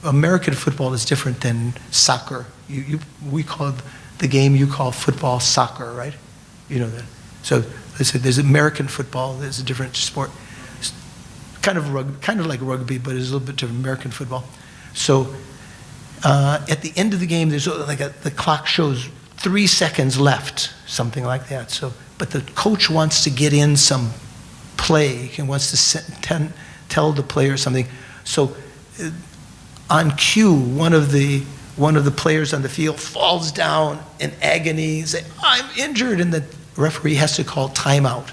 American football is different than soccer. We call the game you call football soccer, right? You know that. So there's American football. There's a different sport, kind of like rugby, but it's a little bit different. American football. So at the end of the game, there's the clock shows 3 seconds left, something like that. So, but the coach wants to get in some play and wants to tell the player something. So on cue, one of the players on the field falls down in agony and say, I'm injured, and the referee has to call timeout.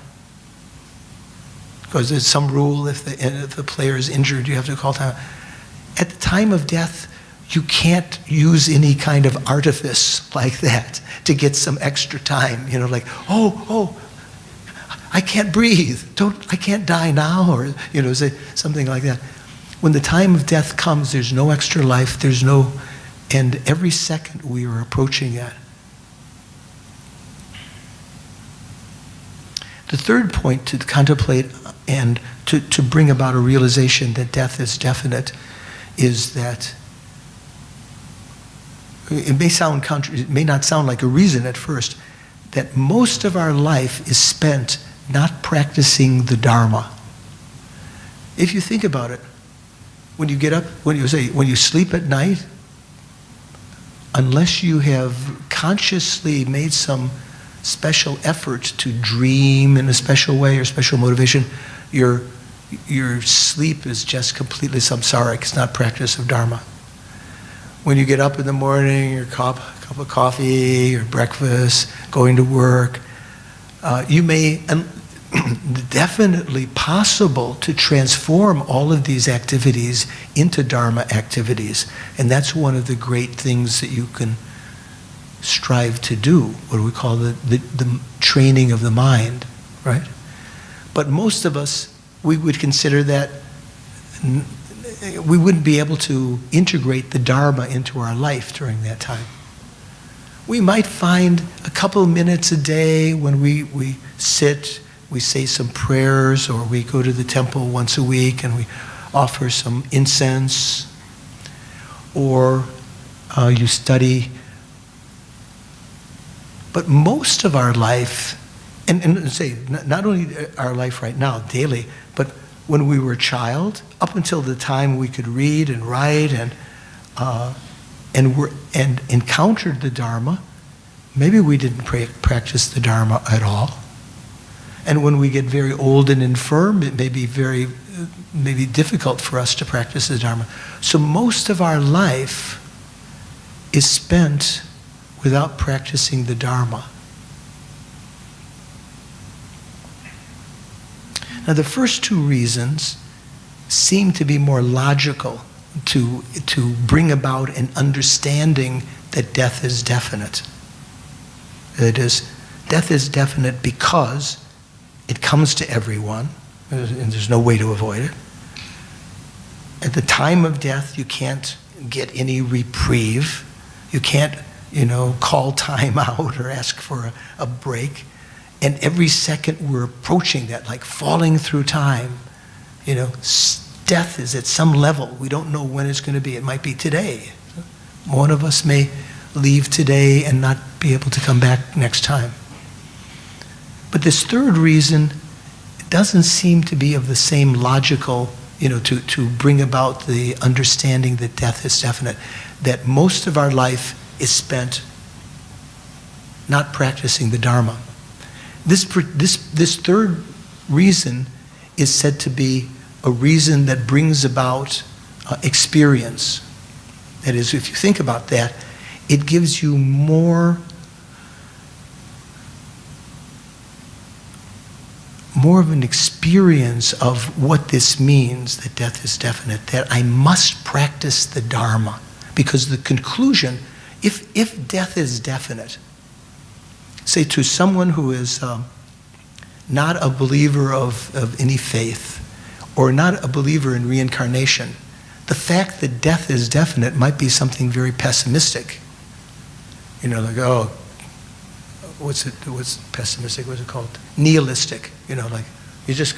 Because there's some rule, if the player is injured, you have to call timeout. At the time of death, you can't use any kind of artifice like that to get some extra time. Like, oh, I can't breathe. I can't die now, or say something like that. When the time of death comes, there's no extra life. And every second we are approaching that. The third point to contemplate and to bring about a realization that death is definite is that it may not sound like a reason at first, that most of our life is spent not practicing the Dharma. If you think about it, when you get up, when you sleep at night, unless you have consciously made some special effort to dream in a special way or special motivation, your sleep is just completely samsaric. It's not practice of Dharma. When you get up in the morning, your cup of coffee, your breakfast, going to work, You may definitely possible to transform all of these activities into Dharma activities. And that's one of the great things that you can strive to do, what we call the training of the mind, right? But most of us, we would consider that we wouldn't be able to integrate the Dharma into our life during that time. We might find a couple minutes a day when we sit, we say some prayers, or we go to the temple once a week and we offer some incense, or you study. But most of our life, and say, not only our life right now, daily, but when we were a child, up until the time we could read and write and encountered the Dharma, maybe we didn't practice the Dharma at all. And when we get very old and infirm, it may be maybe difficult for us to practice the Dharma. So most of our life is spent without practicing the Dharma. Now, the first two reasons seem to be more logical to bring about an understanding that death is definite. That is, death is definite because it comes to everyone, and there's no way to avoid it. At the time of death, you can't get any reprieve. You can't, call time out or ask for a break. And every second we're approaching that, like falling through time. Death is at some level. We don't know when it's going to be. It might be today. One of us may leave today and not be able to come back next time. But this third reason doesn't seem to be of the same logical, to bring about the understanding that death is definite, that most of our life is spent not practicing the Dharma. This third reason is said to be a reason that brings about experience. That is, if you think about that, it gives you more of an experience of what this means, that death is definite, that I must practice the Dharma. Because the conclusion, if death is definite, say to someone who is not a believer of any faith, or not a believer in reincarnation, the fact that death is definite might be something very pessimistic. Like, oh, what's pessimistic? What's it called? Nihilistic. Like you just,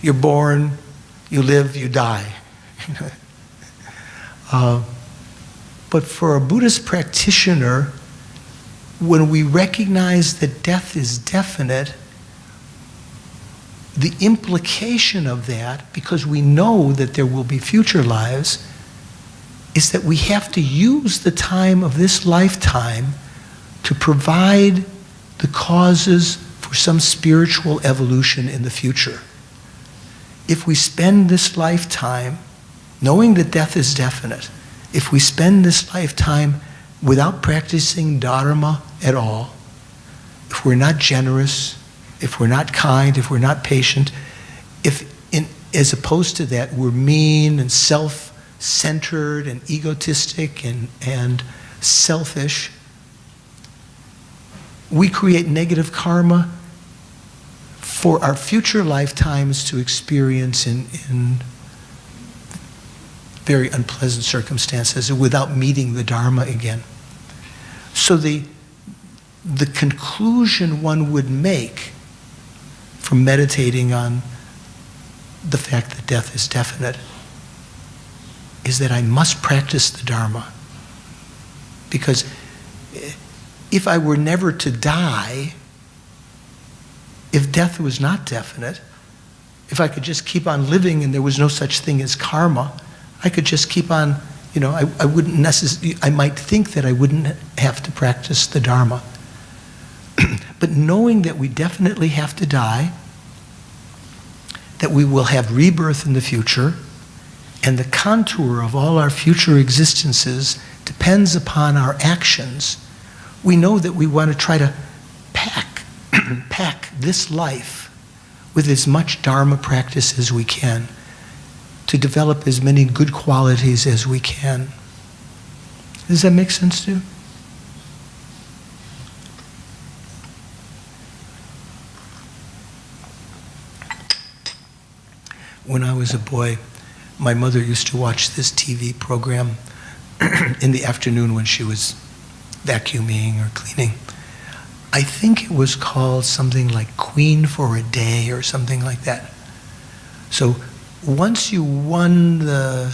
you're born, you live, you die. But for a Buddhist practitioner, when we recognize that death is definite, the implication of that, because we know that there will be future lives, is that we have to use the time of this lifetime to provide the causes for some spiritual evolution in the future. If we spend this lifetime knowing that death is definite, if we spend this lifetime without practicing Dharma at all, if we're not generous, if we're not kind, if we're not patient, as opposed to that, we're mean and self-centered and egotistic and selfish, we create negative karma for our future lifetimes to experience in very unpleasant circumstances without meeting the Dharma again. So the conclusion one would make from meditating on the fact that death is definite is that I must practice the Dharma. Because if I were never to die, if death was not definite, if I could just keep on living and there was no such thing as karma, I could just keep on, I wouldn't necessarily, I might think that I wouldn't have to practice the Dharma. But knowing that we definitely have to die, that we will have rebirth in the future, and the contour of all our future existences depends upon our actions, we know that we want to try to pack pack this life with as much Dharma practice as we can, to develop as many good qualities as we can. Does that make sense to you? When I was a boy, my mother used to watch this TV program in the afternoon when she was vacuuming or cleaning. I think it was called something like Queen for a Day or something like that. So once you won the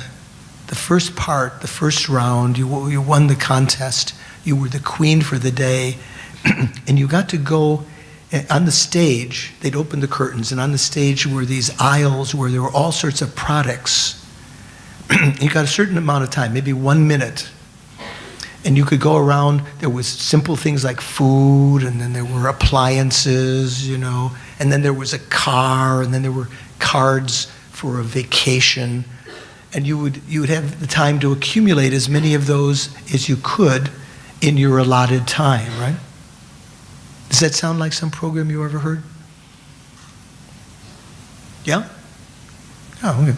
first part, the first round, you won the contest, you were the queen for the day, and you got to go on the stage. They'd open the curtains, and on the stage were these aisles where there were all sorts of products. You got a certain amount of time, maybe 1 minute. And you could go around. There was simple things like food, and then there were appliances, you know, and then there was a car, and then there were cards for a vacation. And you would have the time to accumulate as many of those as you could in your allotted time, right? Does that sound like some program you ever heard? Yeah? Oh, okay.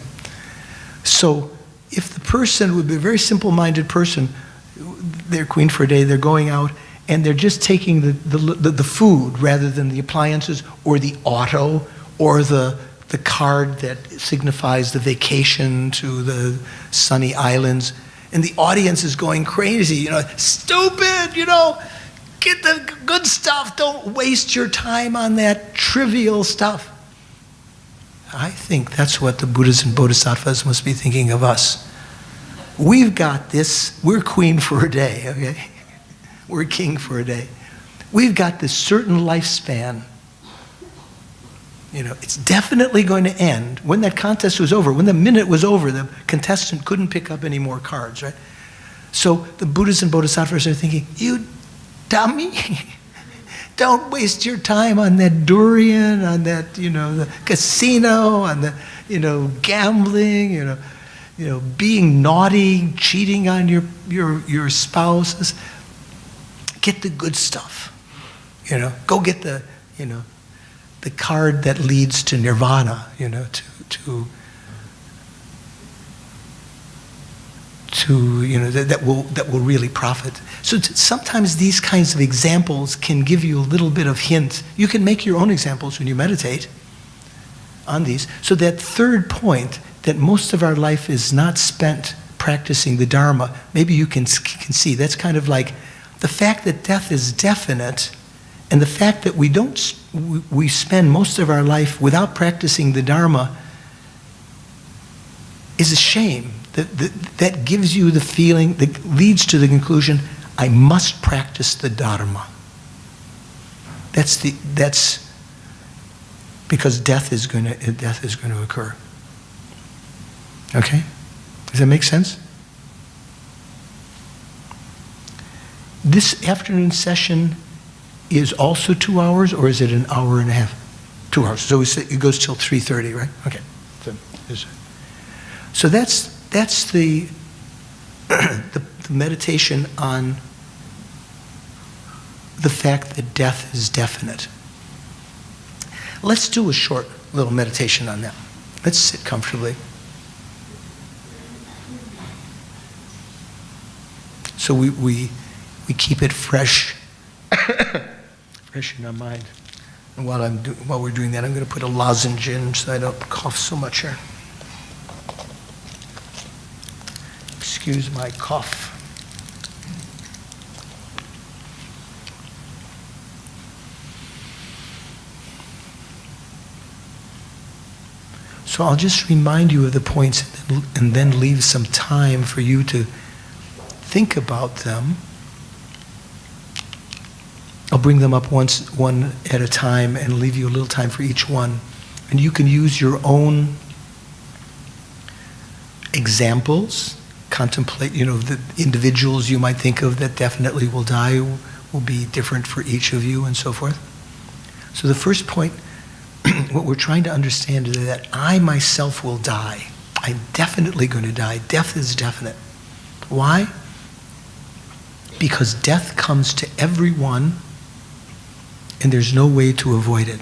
So if the person would be a very simple-minded person, they're queen for a day, they're going out, and they're just taking the food rather than the appliances or the auto or the card that signifies the vacation to the sunny islands. And the audience is going crazy, you know, stupid, you know, get the good stuff, don't waste your time on that trivial stuff. I think that's what the Buddhas and Bodhisattvas must be thinking of us. We've got this, we're queen for a day, okay? We're king for a day. We've got this certain lifespan. You know, it's definitely going to end. When that contest was over, when the minute was over, the contestant couldn't pick up any more cards, right? So the Buddhas and Bodhisattvas are thinking, you dummy, don't waste your time on that durian, on that, you know, the casino, on the, you know, gambling, you know, being naughty, cheating on your spouses. Get the good stuff, you know. Go get the, you know, the card that leads to nirvana, you know, to you know, that will really profit. So sometimes these kinds of examples can give you a little bit of hint. You can make your own examples when you meditate on these. So that third point, that most of our life is not spent practicing the Dharma, maybe you can see that's kind of like the fact that death is definite, and the fact that we spend most of our life without practicing the Dharma is a shame. That gives you the feeling, that leads to the conclusion, I must practice the Dharma. That's because death is going to occur. Okay? Does that make sense? This afternoon session is also 2 hours, or is it an hour and a half? 2 hours. So it goes till 3:30, right? Okay. So that's the meditation on the fact that death is definite. Let's do a short little meditation on that. Let's sit comfortably. So we keep it fresh, fresh in our mind. And while we're doing that, I'm going to put a lozenge in so I don't cough so much here. Excuse my cough. So I'll just remind you of the points and then leave some time for you to think about them. I'll bring them up one at a time and leave you a little time for each one. And you can use your own examples, contemplate, you know, the individuals you might think of that definitely will die will be different for each of you and so forth. So the first point, what we're trying to understand is that I myself will die. I'm definitely going to die. Death is definite. Why? Because death comes to everyone And there's no way to avoid it.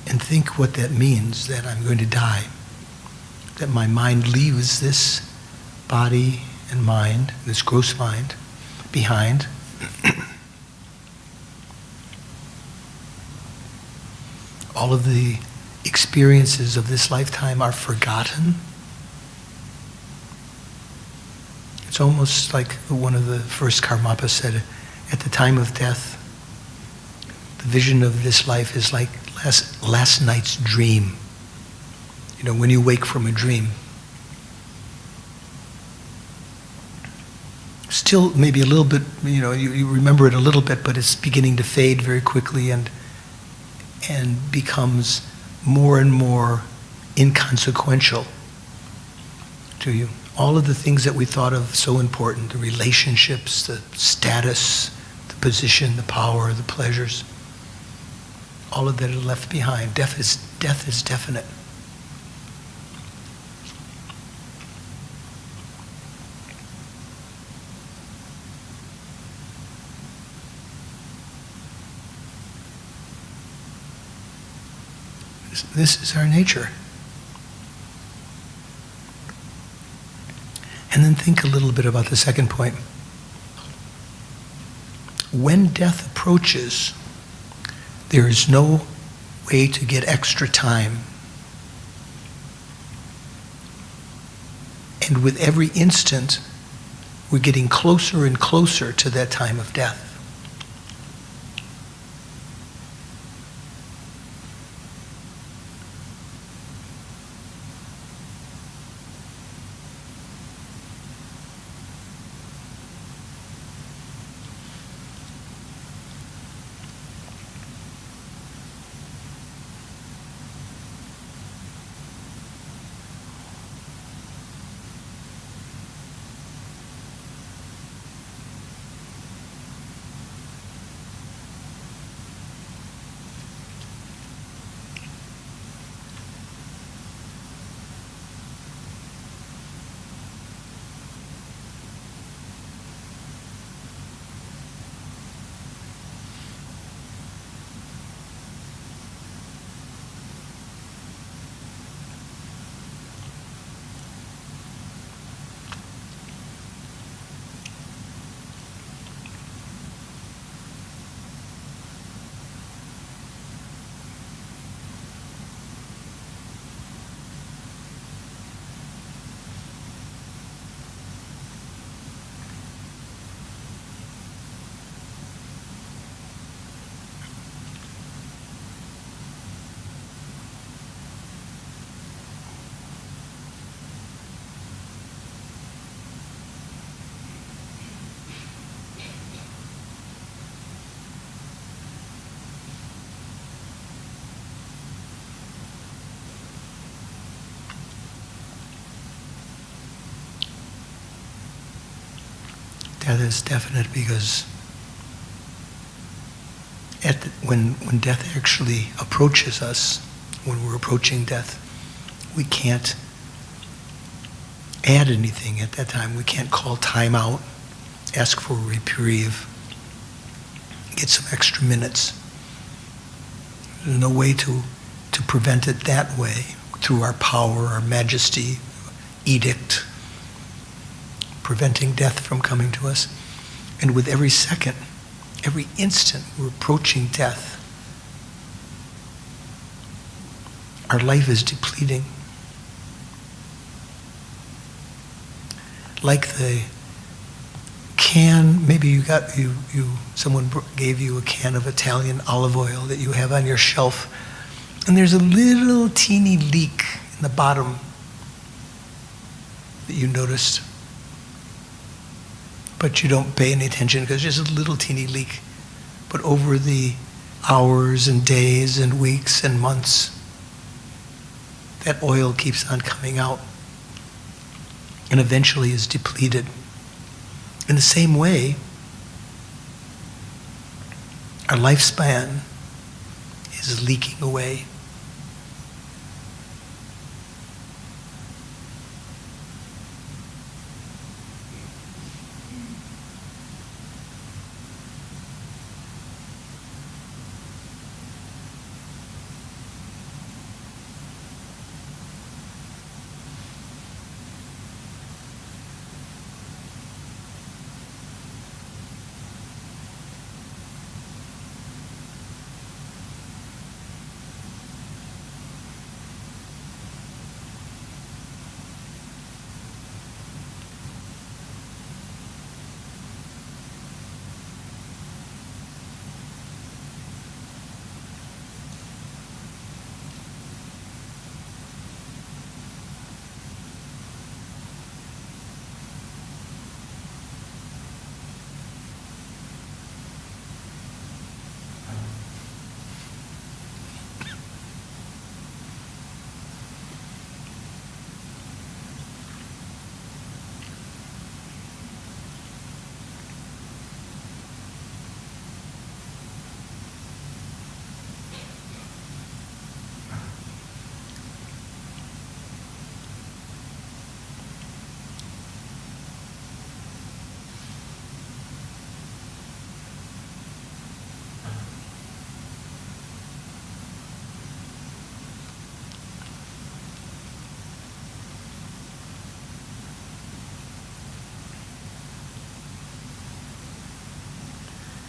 And think what that means, that I'm going to die, that my mind leaves this body and mind, this gross mind, behind. All of the experiences of this lifetime are forgotten. It's almost like one of the first Karmapas said, at the time of death, the vision of this life is like last night's dream. You know, when you wake from a dream. Still maybe a little bit, you know, you remember it a little bit, but it's beginning to fade very quickly and becomes more and more inconsequential to you. All of the things that we thought of so important, the relationships, the status, the position, the power, the pleasures, all of that are left behind. Death is definite. This is our nature. And then think a little bit about the second point. When death approaches, there is no way to get extra time. And with every instant, we're getting closer and closer to that time of death. Death is definite because when death actually approaches us, when we're approaching death, we can't add anything at that time. We can't call time out, ask for a reprieve, get some extra minutes. There's no way to prevent it that way, through our power, our majesty, edict, preventing death from coming to us. And with every second, every instant we're approaching death, our life is depleting. Like the can, maybe someone gave you a can of Italian olive oil that you have on your shelf, and there's a little teeny leak in the bottom that you noticed, but you don't pay any attention because there's just a little teeny leak. But over the hours and days and weeks and months, that oil keeps on coming out and eventually is depleted. In the same way, our lifespan is leaking away.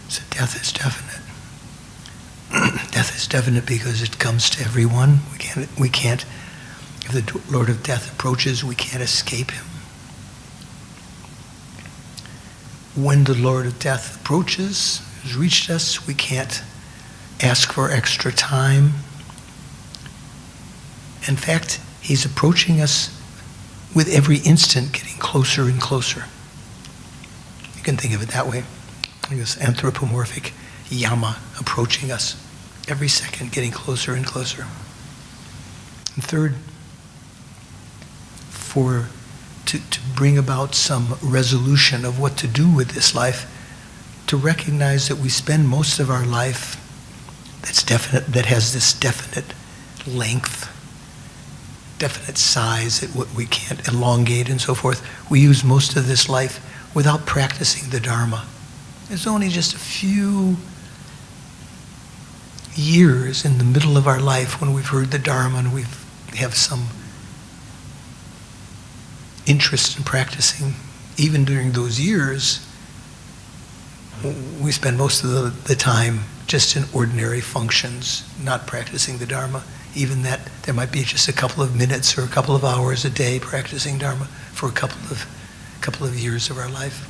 So death is definite. Death is definite because it comes to everyone. We can't, if the Lord of Death approaches, we can't escape him. When the Lord of Death approaches, has reached us, we can't ask for extra time. In fact, he's approaching us with every instant getting closer and closer. You can think of it that way. This anthropomorphic Yama approaching us every second, getting closer and closer. And third, to bring about some resolution of what to do with this life, to recognize that we spend most of our life that's definite, that has this definite length, definite size that we can't elongate and so forth. We use most of this life without practicing the Dharma. There's only just a few years in the middle of our life when we've heard the Dharma and we have some interest in practicing. Even during those years, we spend most of the time just in ordinary functions, not practicing the Dharma. Even that, there might be just a couple of minutes or a couple of hours a day practicing Dharma for a couple of years of our life.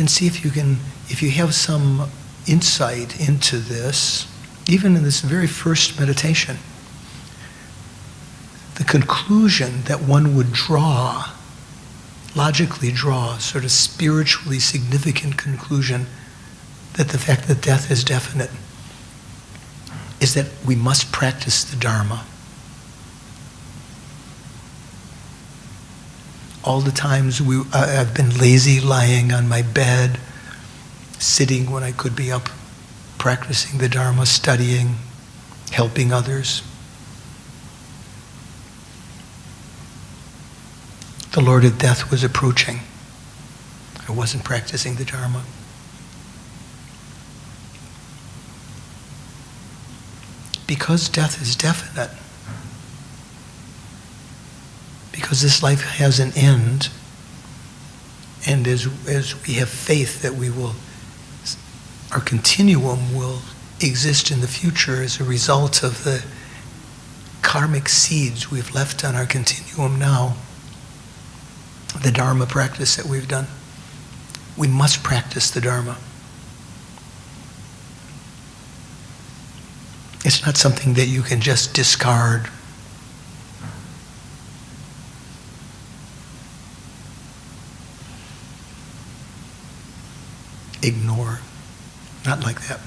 then see if you have some insight into this, even in this very first meditation. The conclusion that one would logically draw, sort of spiritually significant conclusion, that the fact that death is definite is that we must practice the Dharma. All the times I've been lazy, lying on my bed, sitting when I could be up, practicing the Dharma, studying, helping others. The Lord of Death was approaching. I wasn't practicing the Dharma. Because death is definite, because this life has an end, and as we have faith that our continuum will exist in the future as a result of the karmic seeds we've left on our continuum now, the Dharma practice that we've done. We must practice the Dharma. It's not something that you can just discard. Ignore. Not like that.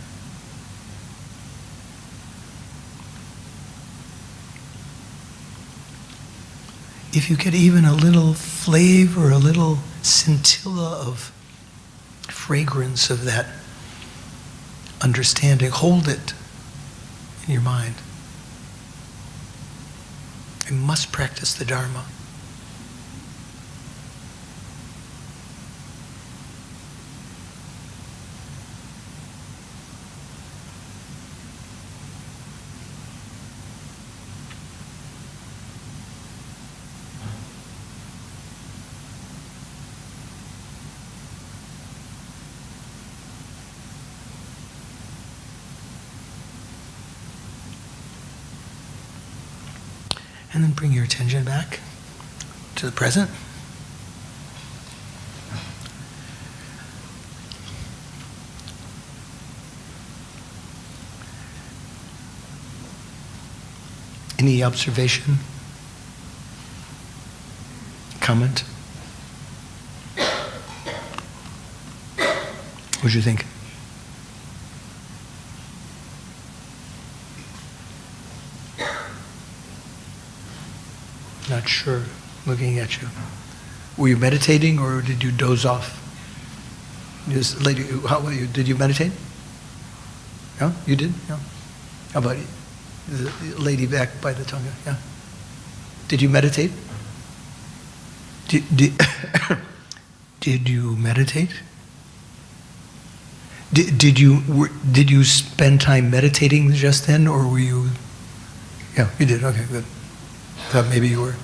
If you get even a little flavor, a little scintilla of fragrance of that understanding, hold it in your mind. I must practice the Dharma. And then bring your attention back to the present. Any observation? Comment? What do you think? Not sure, looking at you. Were you meditating or did you doze off? This lady, how about you? Did you meditate? Yeah, you did? Yeah. How about you? The lady back by the tongue? Yeah. Did you meditate? Did you meditate? Did you spend time meditating just then, or were you? Yeah, you did. Okay, good. Thought maybe you were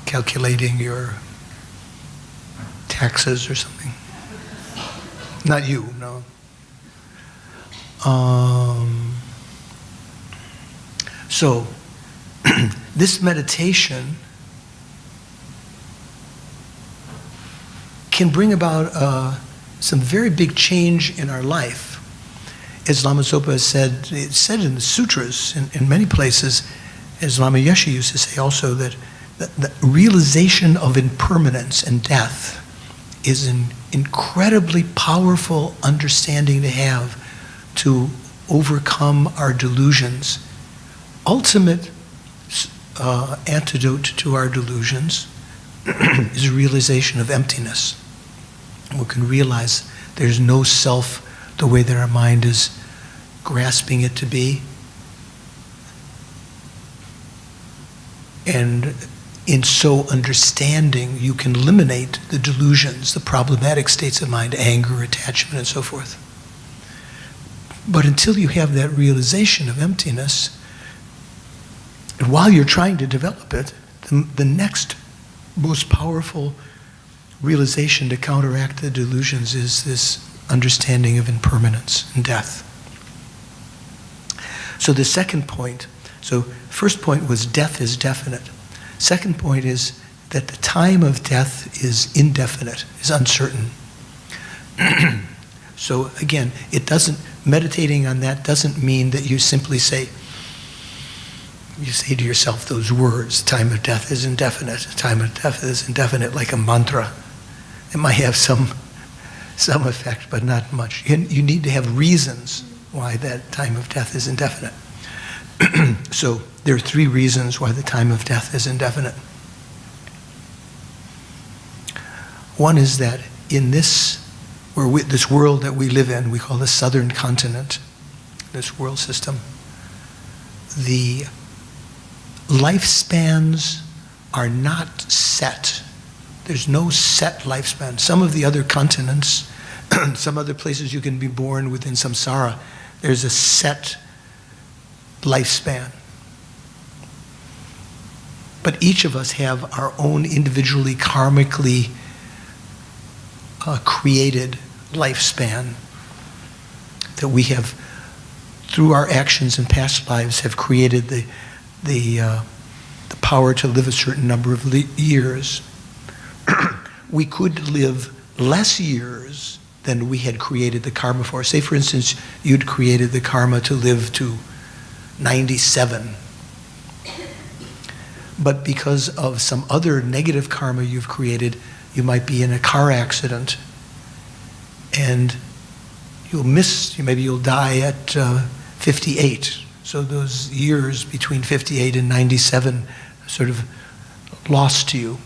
calculating your taxes or something. Not you, no. So, this meditation can bring about some very big change in our life. As Lama Zopa has said, it's said in the sutras in many places, as Lama Yeshe used to say also, that the realization of impermanence and death is an incredibly powerful understanding to have to overcome our delusions. Ultimate antidote to our delusions is a realization of emptiness. We can realize there's no self the way that our mind is grasping it to be. And in so understanding, you can eliminate the delusions, the problematic states of mind, anger, attachment, and so forth. But until you have that realization of emptiness, and while you're trying to develop it, the next most powerful realization to counteract the delusions is this understanding of impermanence and death. So the second point, so first point was death is definite. Second point is that the time of death is indefinite, is uncertain. So again, meditating on that doesn't mean that you simply say to yourself those words, time of death is indefinite, time of death is indefinite, like a mantra. It might have some effect, but not much. You need to have reasons why that time of death is indefinite. So there are 3 reasons why the time of death is indefinite. One is that in this world that we live in, we call the southern continent, this world system, the lifespans are not set. There's no set lifespan. Some of the other continents, some other places you can be born within samsara, there's a set lifespan. But each of us have our own individually karmically created lifespan that we have, through our actions in past lives, have created the power to live a certain number of years. We could live less years than we had created the karma for. Say, for instance, you'd created the karma to live to 97. But because of some other negative karma you've created, you might be in a car accident and maybe you'll die at 58. So those years between 58 and 97 are sort of lost to you.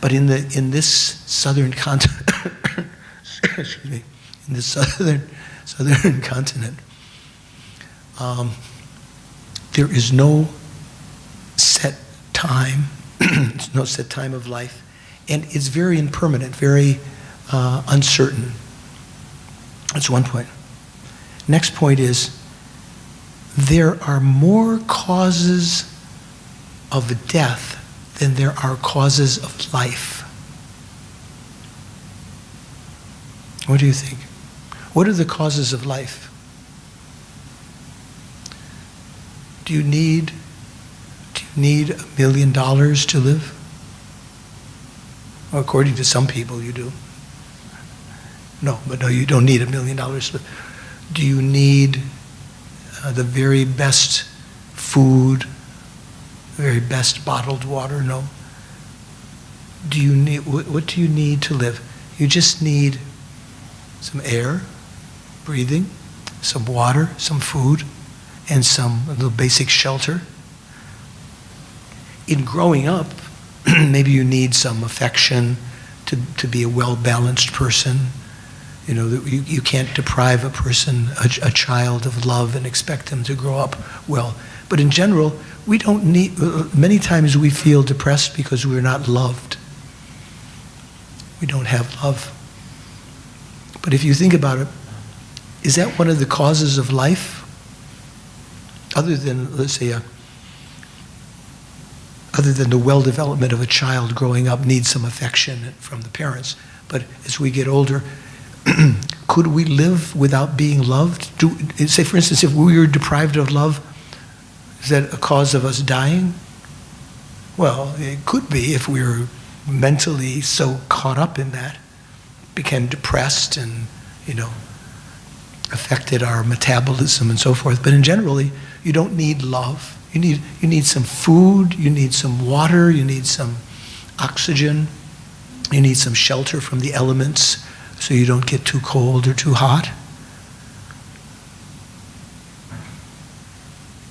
But in this southern continent, excuse me, in this southern continent, there is no set time. There's no set time of life, and it's very impermanent, very uncertain. That's one point. Next point is there are more causes of death than there are causes of life. What do you think? What are the causes of life? Do you need $1 million to live? Well, according to some people, you do. No, you don't need $1 million to live. Do you need the very best food, the very best bottled water? No. What do you need to live? You just need some air, breathing, some water, some food, and a little basic shelter. In growing up, maybe you need some affection to be a well-balanced person. You know, you can't deprive a child of love and expect them to grow up well. But in general, we don't need, many times we feel depressed because we're not loved. We don't have love. But if you think about it, is that one of the causes of life? Other than, let's say, other than the well-development of a child growing up needs some affection from the parents. But as we get older, could we live without being loved? Say, for instance, if we were deprived of love, is that a cause of us dying? Well, it could be if we were mentally so caught up in that, became depressed and, affected our metabolism and so forth. But in generally, you don't need love. You need some food, you need some water, you need some oxygen, you need some shelter from the elements so you don't get too cold or too hot.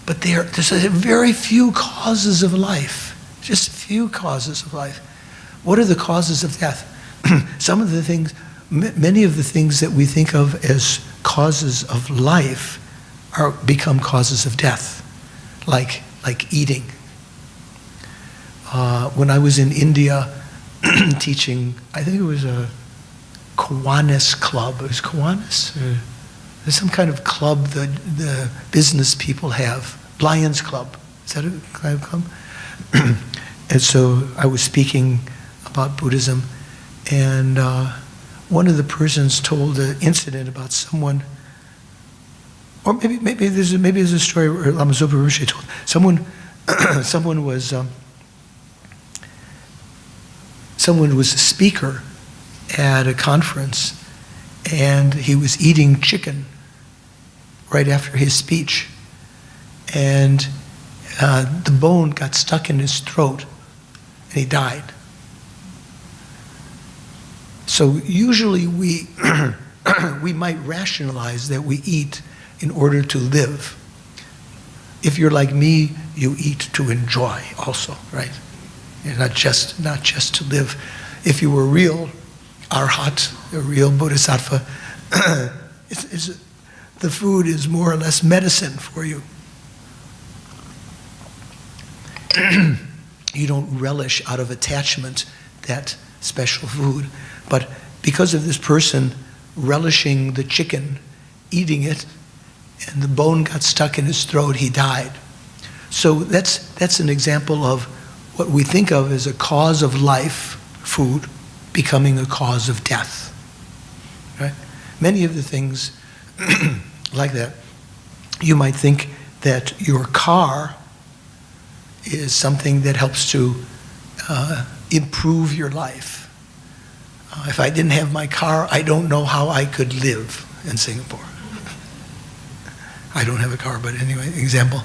But there's very few causes of life, just a few causes of life. What are the causes of death? Many of the things that we think of as causes of life become causes of death, like eating. When I was in India teaching, I think it was a Kiwanis club. It was Kiwanis? There's some kind of club that the business people have. Lions Club. Is that a kind of club? And so I was speaking about Buddhism, and one of the persons told an incident about someone, or maybe there's a story where Lama Zopa Rinpoche told. Someone was someone was a speaker at a conference, and he was eating chicken right after his speech. And the bone got stuck in his throat, and he died. So usually we might rationalize that we eat in order to live. If you're like me, you eat to enjoy also, right? And not just to live. If you were real arhat, a real bodhisattva, the food is more or less medicine for you. You don't relish out of attachment that special food. But because of this person relishing the chicken, eating it, and the bone got stuck in his throat, he died. So that's an example of what we think of as a cause of life, food, becoming a cause of death. Right? Many of the things like that, you might think that your car is something that helps to improve your life. If I didn't have my car, I don't know how I could live in Singapore. I don't have a car, but anyway, example.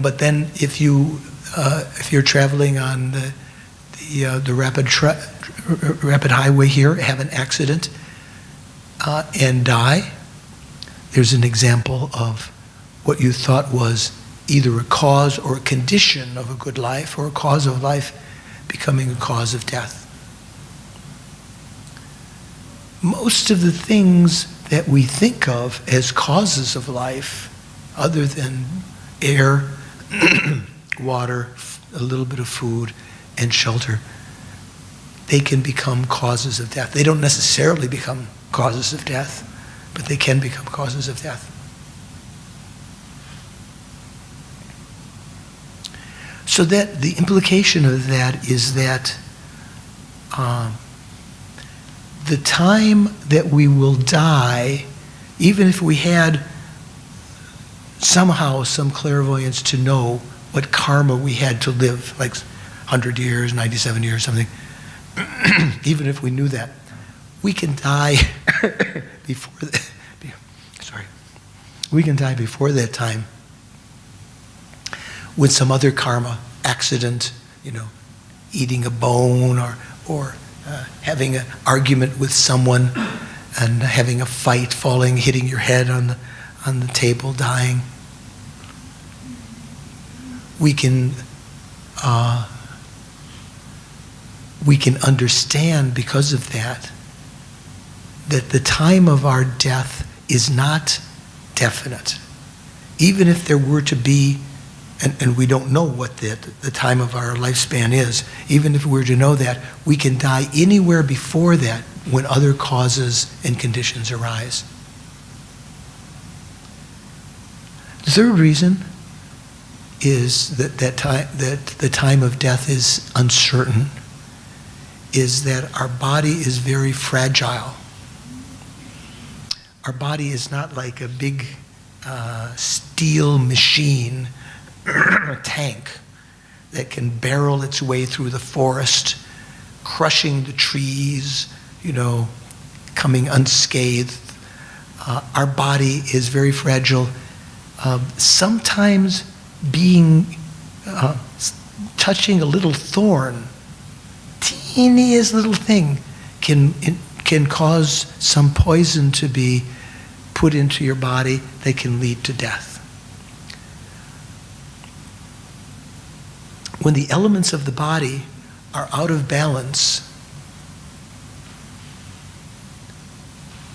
But then if you're traveling on the rapid highway here, have an accident and die, there's an example of what you thought was either a cause or a condition of a good life, or a cause of life becoming a cause of death. Most of the things that we think of as causes of life, other than air, water, a little bit of food, and shelter, they can become causes of death. They don't necessarily become causes of death, but they can become causes of death. So that the implication of that is that the time that we will die, even if we had somehow some clairvoyance to know what karma we had to live, like 100 years, 97 years, something, even if we knew that, we can die before that. We can die before that time with some other karma, accident, eating a bone, or having an argument with someone and having a fight, falling, hitting your head on the table, dying. We can understand because of that the time of our death is not definite. Even if there were to be, and we don't know what the time of our lifespan is, even if we were to know that, we can die anywhere before that when other causes and conditions arise. The third reason is that the time of death is uncertain, is that our body is very fragile. Our body is not like a big steel machine, a tank that can barrel its way through the forest, crushing the trees, coming unscathed. Our body is very fragile. Sometimes touching a little thorn, teeniest little thing, can cause some poison to be put into your body that can lead to death. When the elements of the body are out of balance,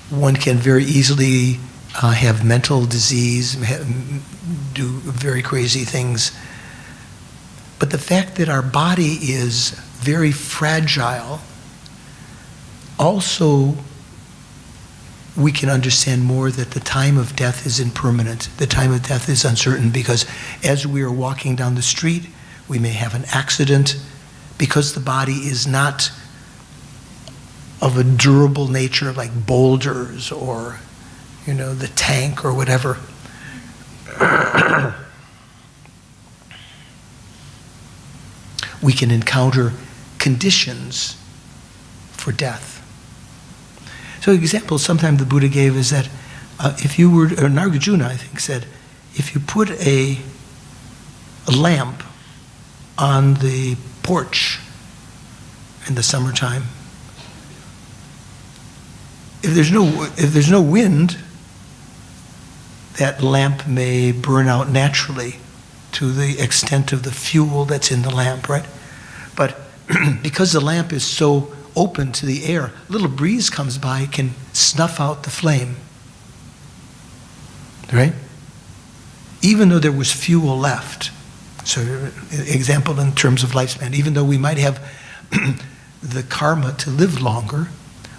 one can very easily have mental disease, do very crazy things. But the fact that our body is very fragile, also we can understand more that the time of death is impermanent. The time of death is uncertain, because as we are walking down the street, we may have an accident, because the body is not of a durable nature like boulders or, the tank or whatever. We can encounter conditions for death. So an example sometime the Buddha gave is that if you were, or Nagarjuna I think said, if you put a lamp on the porch in the summertime, if there's no wind, that lamp may burn out naturally to the extent of the fuel that's in the lamp, right? But because the lamp is so open to the air, a little breeze comes by, can snuff out the flame, right? Even though there was fuel left. So, example in terms of lifespan, even though we might have the karma to live longer,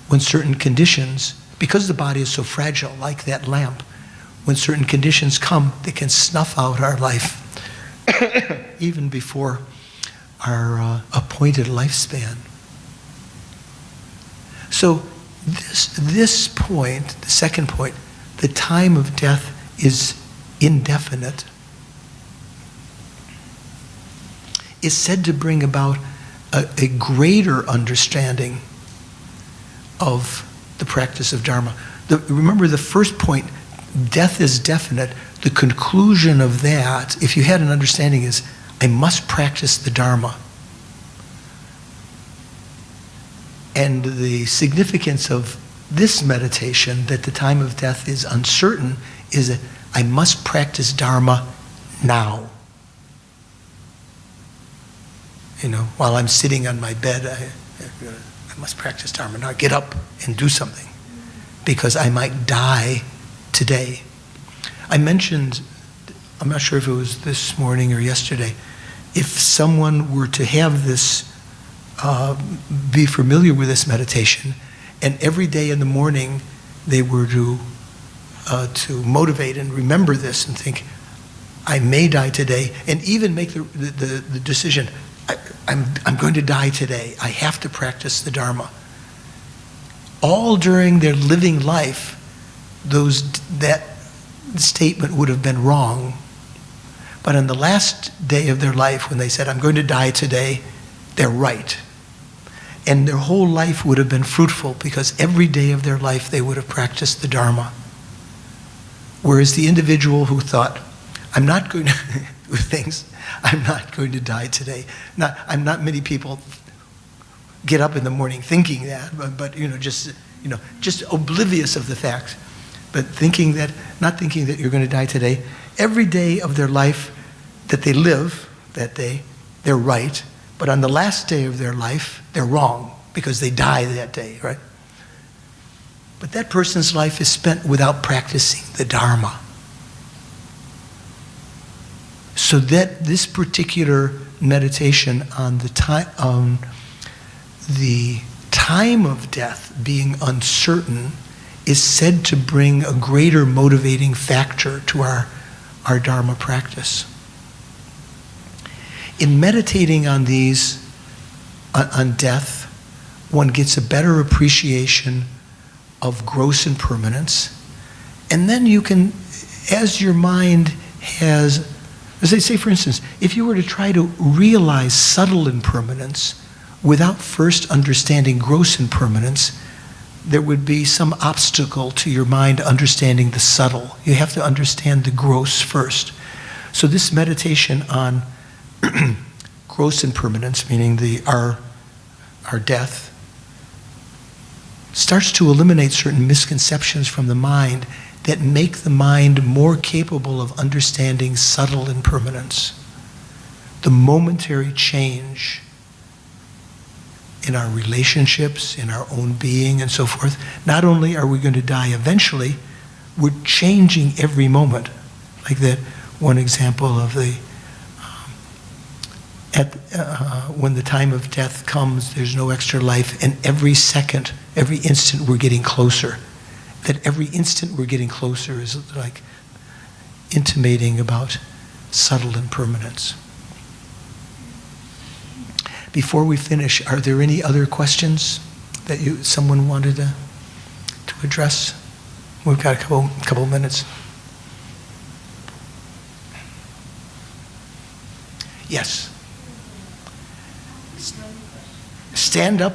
when certain conditions, because the body is so fragile, like that lamp, when certain conditions come, they can snuff out our life even before our appointed lifespan. So this point, the second point, the time of death is indefinite, is said to bring about a greater understanding of the practice of Dharma. Remember the first point, death is definite. The conclusion of that, if you had an understanding, is I must practice the Dharma. And the significance of this meditation, that the time of death is uncertain, is that I must practice Dharma now. You know, while I'm sitting on my bed, I must practice Dharma now. Get up and do something, because I might die today. I mentioned, I'm not sure if it was this morning or yesterday, if someone were to have this, be familiar with this meditation, and every day in the morning they were to motivate and remember this and think, I may die today, and even make the decision, I'm going to die today. I have to practice the Dharma. All during their living life, that statement would have been wrong. But on the last day of their life, when they said, I'm going to die today, they're right. And their whole life would have been fruitful, because every day of their life they would have practiced the Dharma. Whereas the individual who thought, I'm not going to do things, I'm not going to die today. Not many people get up in the morning thinking that, but just oblivious of the fact. But not thinking that you're going to die today. Every day of their life that they live that day, they're right. But on the last day of their life, they're wrong, because they die that day, right? But that person's life is spent without practicing the Dharma. So that this particular meditation on the time of death being uncertain is said to bring a greater motivating factor to our Dharma practice. In meditating on these, on death, one gets a better appreciation of gross impermanence. And then you can, as your mind has, as they say, for instance, if you were to try to realize subtle impermanence without first understanding gross impermanence, there would be some obstacle to your mind understanding the subtle. You have to understand the gross first. So this meditation on gross impermanence, meaning our death, starts to eliminate certain misconceptions from the mind that make the mind more capable of understanding subtle impermanence. The momentary change in our relationships, in our own being, and so forth. Not only are we going to die eventually, we're changing every moment. Like that one example of when the time of death comes, there's no extra life, and every second, every instant we're getting closer. That every instant we're getting closer is like intimating about subtle impermanence. Before we finish, are there any other questions that someone wanted to address? We've got a couple minutes. Yes. stand up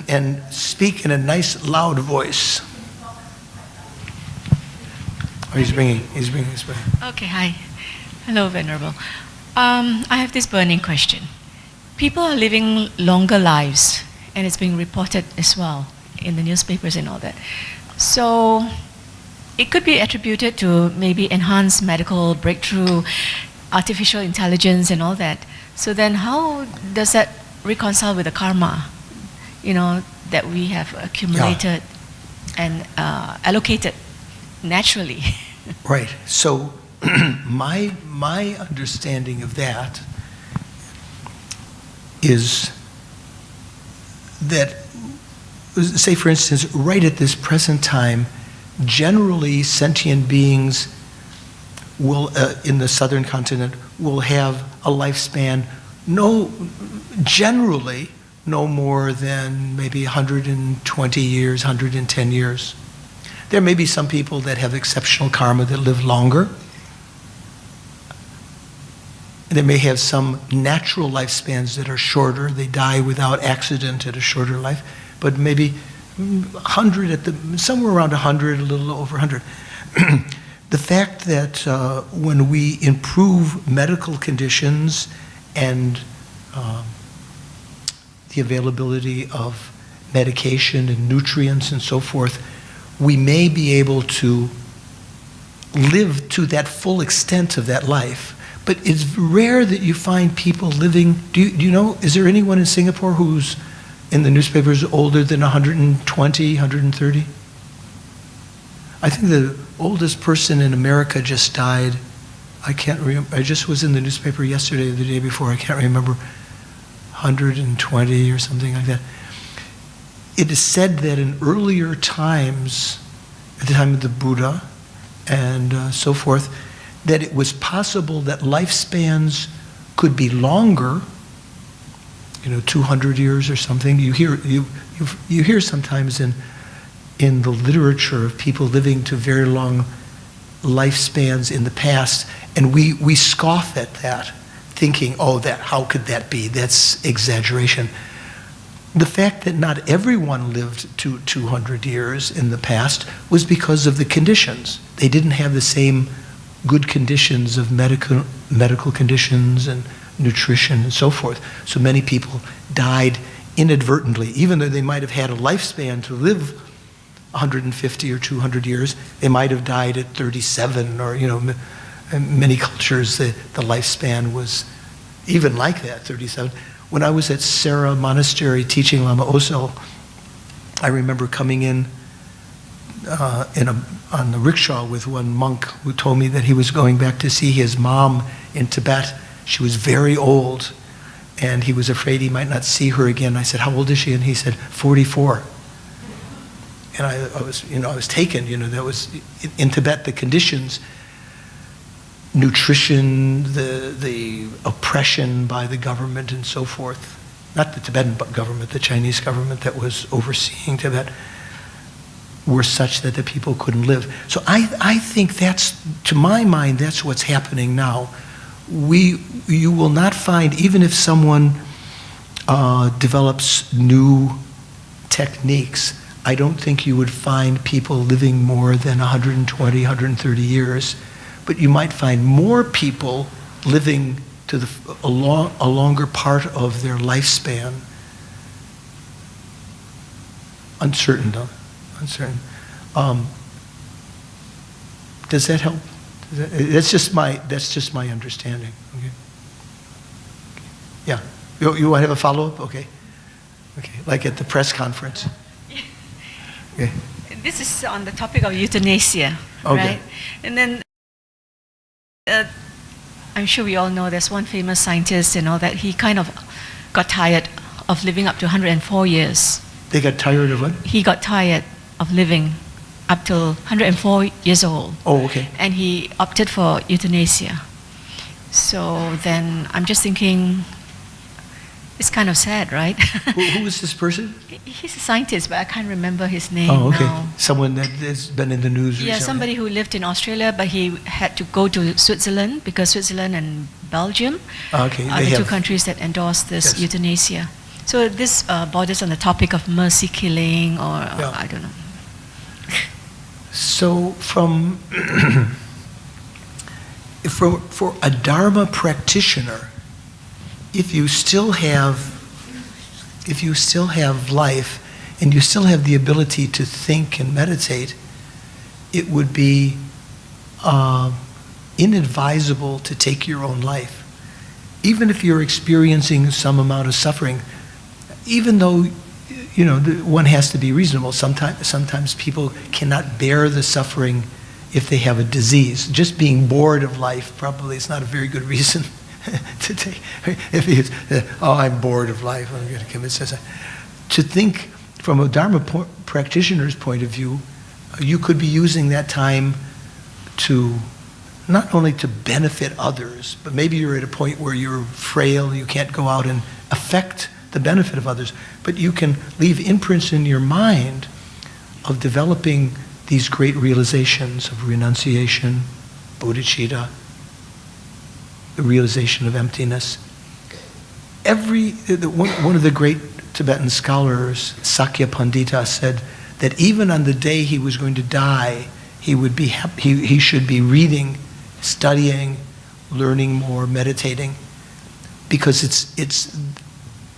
and speak in a nice, loud voice. Oh, he's bringing his back. Okay, hi. Hello, Venerable. I have this burning question. People are living longer lives, and it's being reported as well in the newspapers and all that. So it could be attributed to maybe enhanced medical breakthrough, artificial intelligence and all that. So then how does that reconcile with the karma, that we have accumulated and allocated naturally? Right. So my understanding of that is that, say for instance, right at this present time, generally sentient beings will, in the southern continent, will have a lifespan generally no more than maybe 120 years, 110 years. There may be some people that have exceptional karma that live longer. They may have some natural lifespans that are shorter. They die without accident at a shorter life, but maybe 100 somewhere around 100, a little over 100. The fact that when we improve medical conditions and the availability of medication and nutrients and so forth, we may be able to live to that full extent of that life. But it's rare that you find people living, do you know, is there anyone in Singapore who's in the newspapers older than 120, 130? I think the oldest person in America just died. I can't remember, I just was in the newspaper yesterday or the day before, I can't remember, 120 or something like that. It is said that in earlier times, at the time of the Buddha and so forth, that it was possible that lifespans could be longer, 200 years or something. You hear sometimes in the literature of people living to very long lifespans in the past, and we scoff at that, thinking, how could that be? That's exaggeration. The fact that not everyone lived to 200 years in the past was because of the conditions. They didn't have the same good conditions of medical conditions and nutrition and so forth. So many people died inadvertently, even though they might have had a lifespan to live 150 or 200 years, they might have died at 37 or, in many cultures the lifespan was even like that, 37. When I was at Sera Monastery teaching Lama Oso, I remember coming in on the rickshaw with one monk who told me that he was going back to see his mom in Tibet. She was very old, and he was afraid he might not see her again. I said, "How old is she?" And he said, 44. And I was taken. That was in Tibet. The conditions, nutrition, the oppression by the government, and so forth. Not the Tibetan government, the Chinese government that was overseeing Tibet, were such that the people couldn't live. So I think to my mind, that's what's happening now. You will not find, even if someone develops new techniques, I don't think you would find people living more than 120, 130 years, but you might find more people living to a longer part of their lifespan. Uncertain though. Uncertain. Does that help? That's just my understanding. Okay. Yeah. You want to have a follow-up? Okay. Like at the press conference. Okay. This is on the topic of euthanasia, okay. Right? And then I'm sure we all know there's one famous scientist and all that. He kind of got tired of living up to 104 years. They got tired of what? He got tired of living up till 104 years old. Oh, okay. And he opted for euthanasia. So then I'm just thinking, it's kind of sad, right? Who is this person? He's a scientist, but I can't remember his name okay. now. Someone that has been in the news recently. Yeah, somebody who lived in Australia, but he had to go to Switzerland because Switzerland and Belgium are the two countries that endorse this euthanasia. So this borders on the topic of mercy killing, or I don't know. So for a Dharma practitioner, if you still have life and you still have the ability to think and meditate, it would be inadvisable to take your own life. Even if you're experiencing some amount of suffering, even though one has to be reasonable. Sometimes people cannot bear the suffering if they have a disease. Just being bored of life probably is not a very good reason to take. If I'm bored of life, I'm going to commit suicide. To think from a Dharma practitioner's point of view, you could be using that time to not only to benefit others, but maybe you're at a point where you're frail, you can't go out and affect the benefit of others, but you can leave imprints in your mind of developing these great realizations of renunciation, bodhicitta, the realization of emptiness. One of the great Tibetan scholars, Sakya Pandita, said that even on the day he was going to die, he should be reading, studying, learning more, meditating, because it's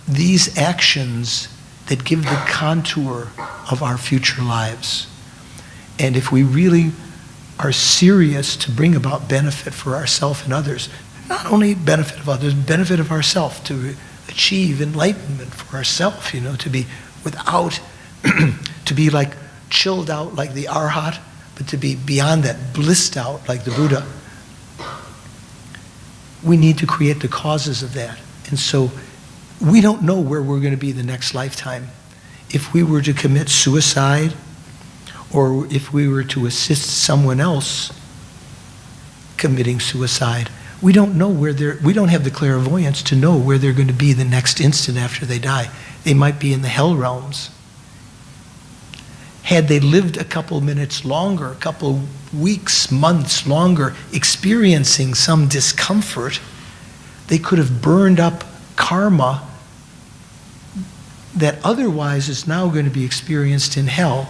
these actions that give the contour of our future lives. And if we really are serious to bring about benefit for ourselves and others, not only benefit of others, benefit of ourselves, to achieve enlightenment for ourselves, to be without, to be like chilled out like the Arhat, but to be beyond that, blissed out like the Buddha. We need to create the causes of that. And so we don't know where we're going to be the next lifetime. If we were to commit suicide, or if we were to assist someone else committing suicide, we don't know we don't have the clairvoyance to know where they're going to be the next instant after they die. They might be in the hell realms. Had they lived a couple minutes longer, a couple weeks, months longer, experiencing some discomfort, they could have burned up karma that otherwise is now going to be experienced in hell.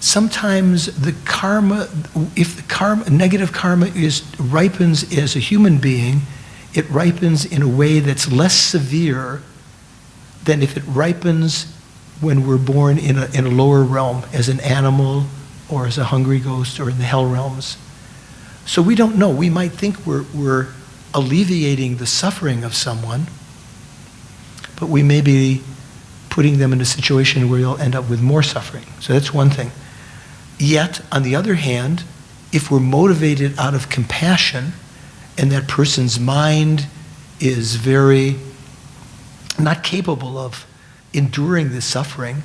Sometimes the karma, if the negative karma ripens as a human being, it ripens in a way that's less severe than if it ripens when we're born in a lower realm, as an animal or as a hungry ghost or in the hell realms. So we don't know. We might think we're alleviating the suffering of someone, but we may be putting them in a situation where they'll end up with more suffering. So that's one thing. Yet, on the other hand, if we're motivated out of compassion, and that person's mind is very not capable of enduring this suffering,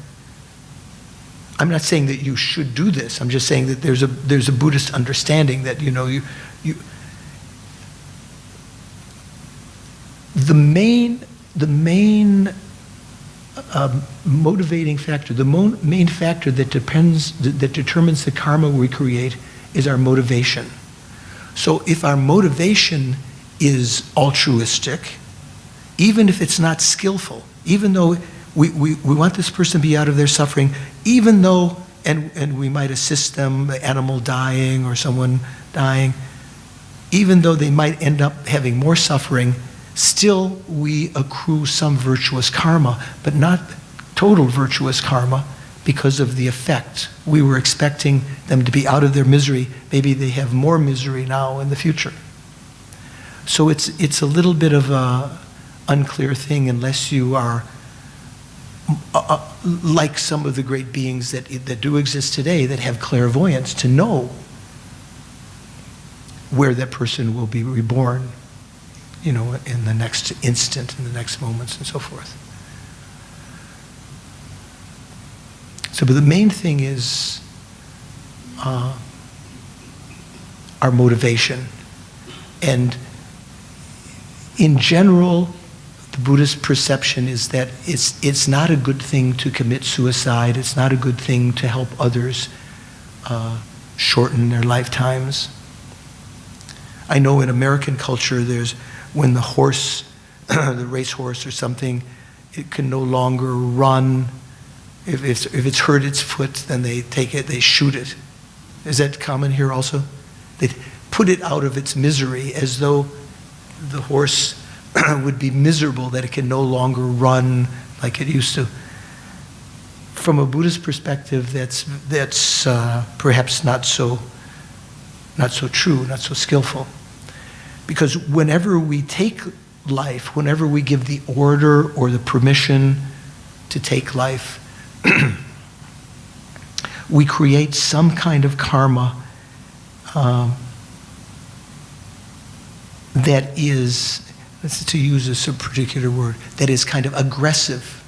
I'm not saying that you should do this. I'm just saying that there's a Buddhist understanding that the main motivating factor, the main factor that determines the karma we create is our motivation. So if our motivation is altruistic, even if it's not skillful, even though we want this person to be out of their suffering, even though, and we might assist them, the animal dying or someone dying, even though they might end up having more suffering, still we accrue some virtuous karma, but not total virtuous karma because of the effect. We were expecting them to be out of their misery. Maybe they have more misery now in the future. So it's a little bit of a unclear thing unless you are like some of the great beings that do exist today that have clairvoyance to know where that person will be reborn, in the next instant, in the next moments, and so forth. So, but the main thing is our motivation. And in general, the Buddhist perception is that it's not a good thing to commit suicide. It's not a good thing to help others shorten their lifetimes. I know in American culture, there's when the horse, the racehorse or something, it can no longer run. If it's hurt its foot, then they take it, they shoot it. Is that common here also? They put it out of its misery as though the horse would be miserable that it can no longer run like it used to. From a Buddhist perspective, that's perhaps not so true, not so skillful. Because whenever we take life, whenever we give the order or the permission to take life, we create some kind of karma that is, to use a particular word, that is kind of aggressive.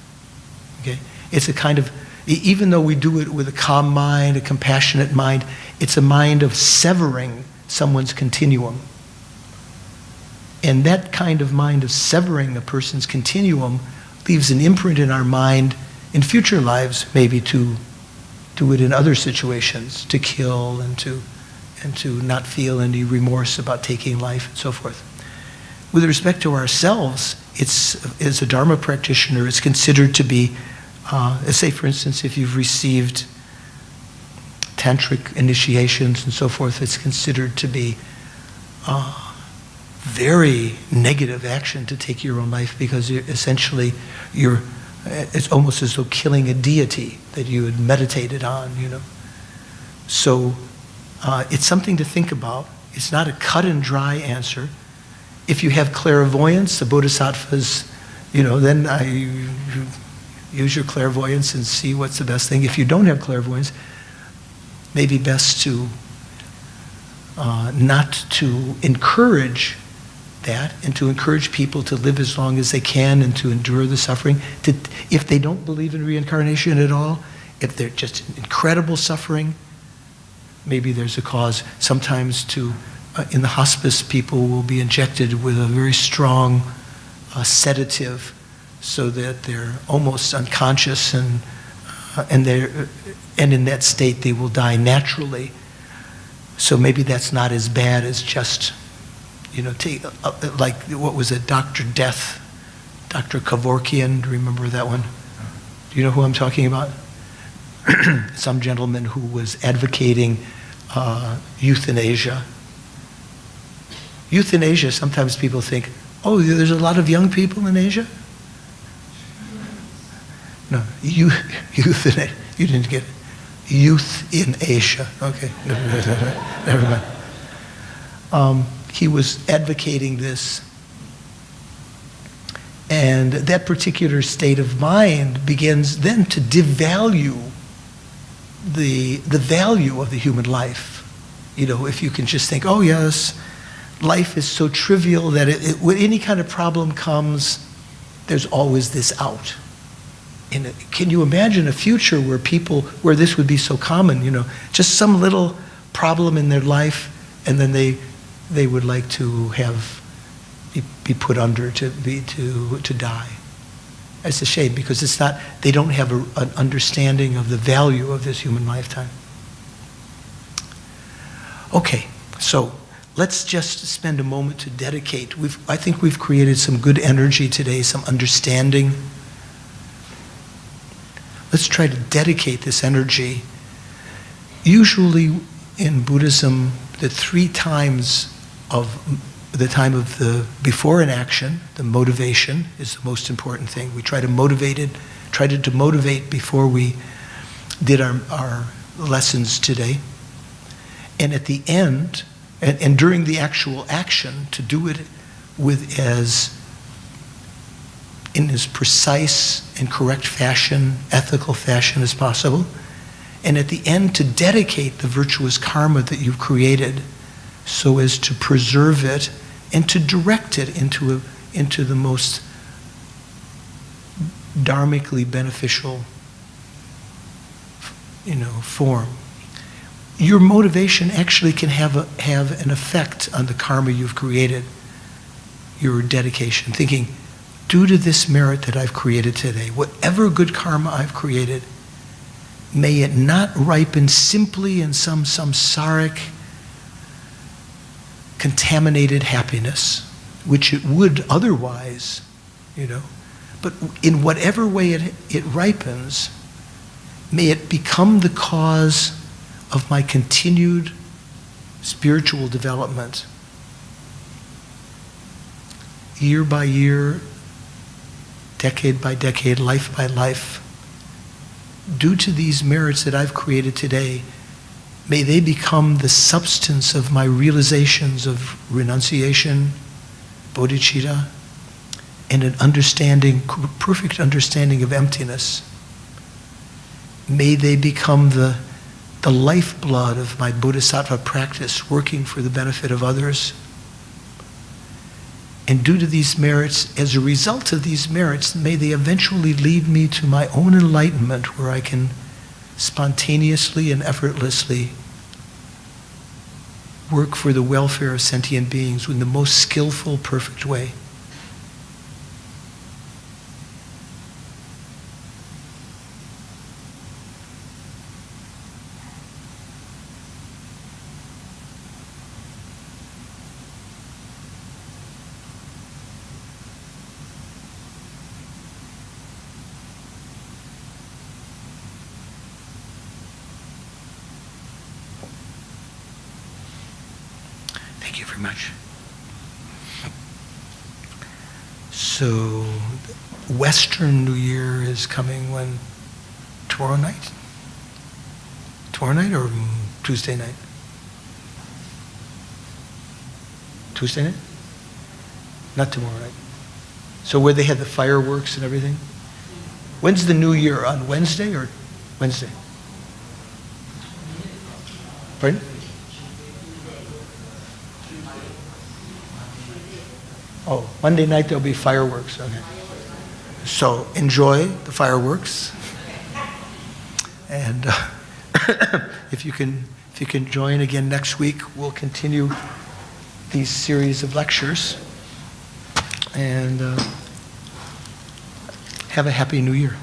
Okay? It's a kind of, even though we do it with a calm mind, a compassionate mind, it's a mind of severing someone's continuum. And that kind of mind of severing a person's continuum leaves an imprint in our mind in future lives, maybe to do it in other situations, to kill and to not feel any remorse about taking life and so forth. With respect to ourselves, as a Dharma practitioner, it's considered to be, say for instance, if you've received tantric initiations and so forth, it's considered to be very negative action to take your own life, because it's almost as though killing a deity that you had meditated on, So it's something to think about. It's not a cut and dry answer. If you have clairvoyance, the bodhisattvas, then you use your clairvoyance and see what's the best thing. If you don't have clairvoyance, maybe best to not to encourage that, and to encourage people to live as long as they can and to endure the suffering. If they don't believe in reincarnation at all, if they're just in incredible suffering, maybe there's a cause. Sometimes in the hospice, people will be injected with a very strong sedative so that they're almost unconscious, and in that state they will die naturally. So maybe that's not as bad as just like, what was it, Dr. Death, Dr. Kevorkian, do you remember that one? Do you know who I'm talking about? Some gentleman who was advocating euthanasia. Euthanasia, sometimes people think, oh, there's a lot of young people in Asia? No, euthanasia, you didn't get it. Youth in Asia, okay, never mind. He was advocating this, and that particular state of mind begins then to devalue the value of the human life. If you can just think, oh yes, life is so trivial that when any kind of problem comes, there's always this out. And can you imagine a future where this would be so common? Just some little problem in their life, and then they would like to be put under to die. It's a shame, because they don't have an understanding of the value of this human lifetime. Okay, so let's just spend a moment to dedicate. I think we've created some good energy today, some understanding. Let's try to dedicate this energy. Usually in Buddhism, the 3 times of the time of the before an action, the motivation is the most important thing. We tried to motivate before we did our lessons today. And at the end, and during the actual action, to do it in as precise and correct fashion, ethical fashion as possible. And at the end, to dedicate the virtuous karma that you've created so as to preserve it and to direct it into the most dharmically beneficial form. Your motivation actually can have an effect on the karma you've created, your dedication, thinking, due to this merit that I've created today, whatever good karma I've created, may it not ripen simply in some samsaric contaminated happiness, which it would otherwise, But in whatever way it ripens, may it become the cause of my continued spiritual development. Year by year, decade by decade, life by life. Due to these merits that I've created today, may they become the substance of my realizations of renunciation, bodhicitta, and an perfect understanding of emptiness. May they become the lifeblood of my bodhisattva practice, working for the benefit of others. And due to these merits, as a result of these merits, may they eventually lead me to my own enlightenment, where I can spontaneously and effortlessly work for the welfare of sentient beings in the most skillful, perfect way. Thank you very much. So, Western New Year is coming when? Tomorrow night? Tomorrow night or Tuesday night? Tuesday night? Not tomorrow night. So where they had the fireworks and everything? When's the New Year? On Wednesday or Wednesday? Pardon? Oh, Monday night there'll be fireworks. Okay. So enjoy the fireworks, and if you can join again next week, we'll continue these series of lectures, and have a happy New Year.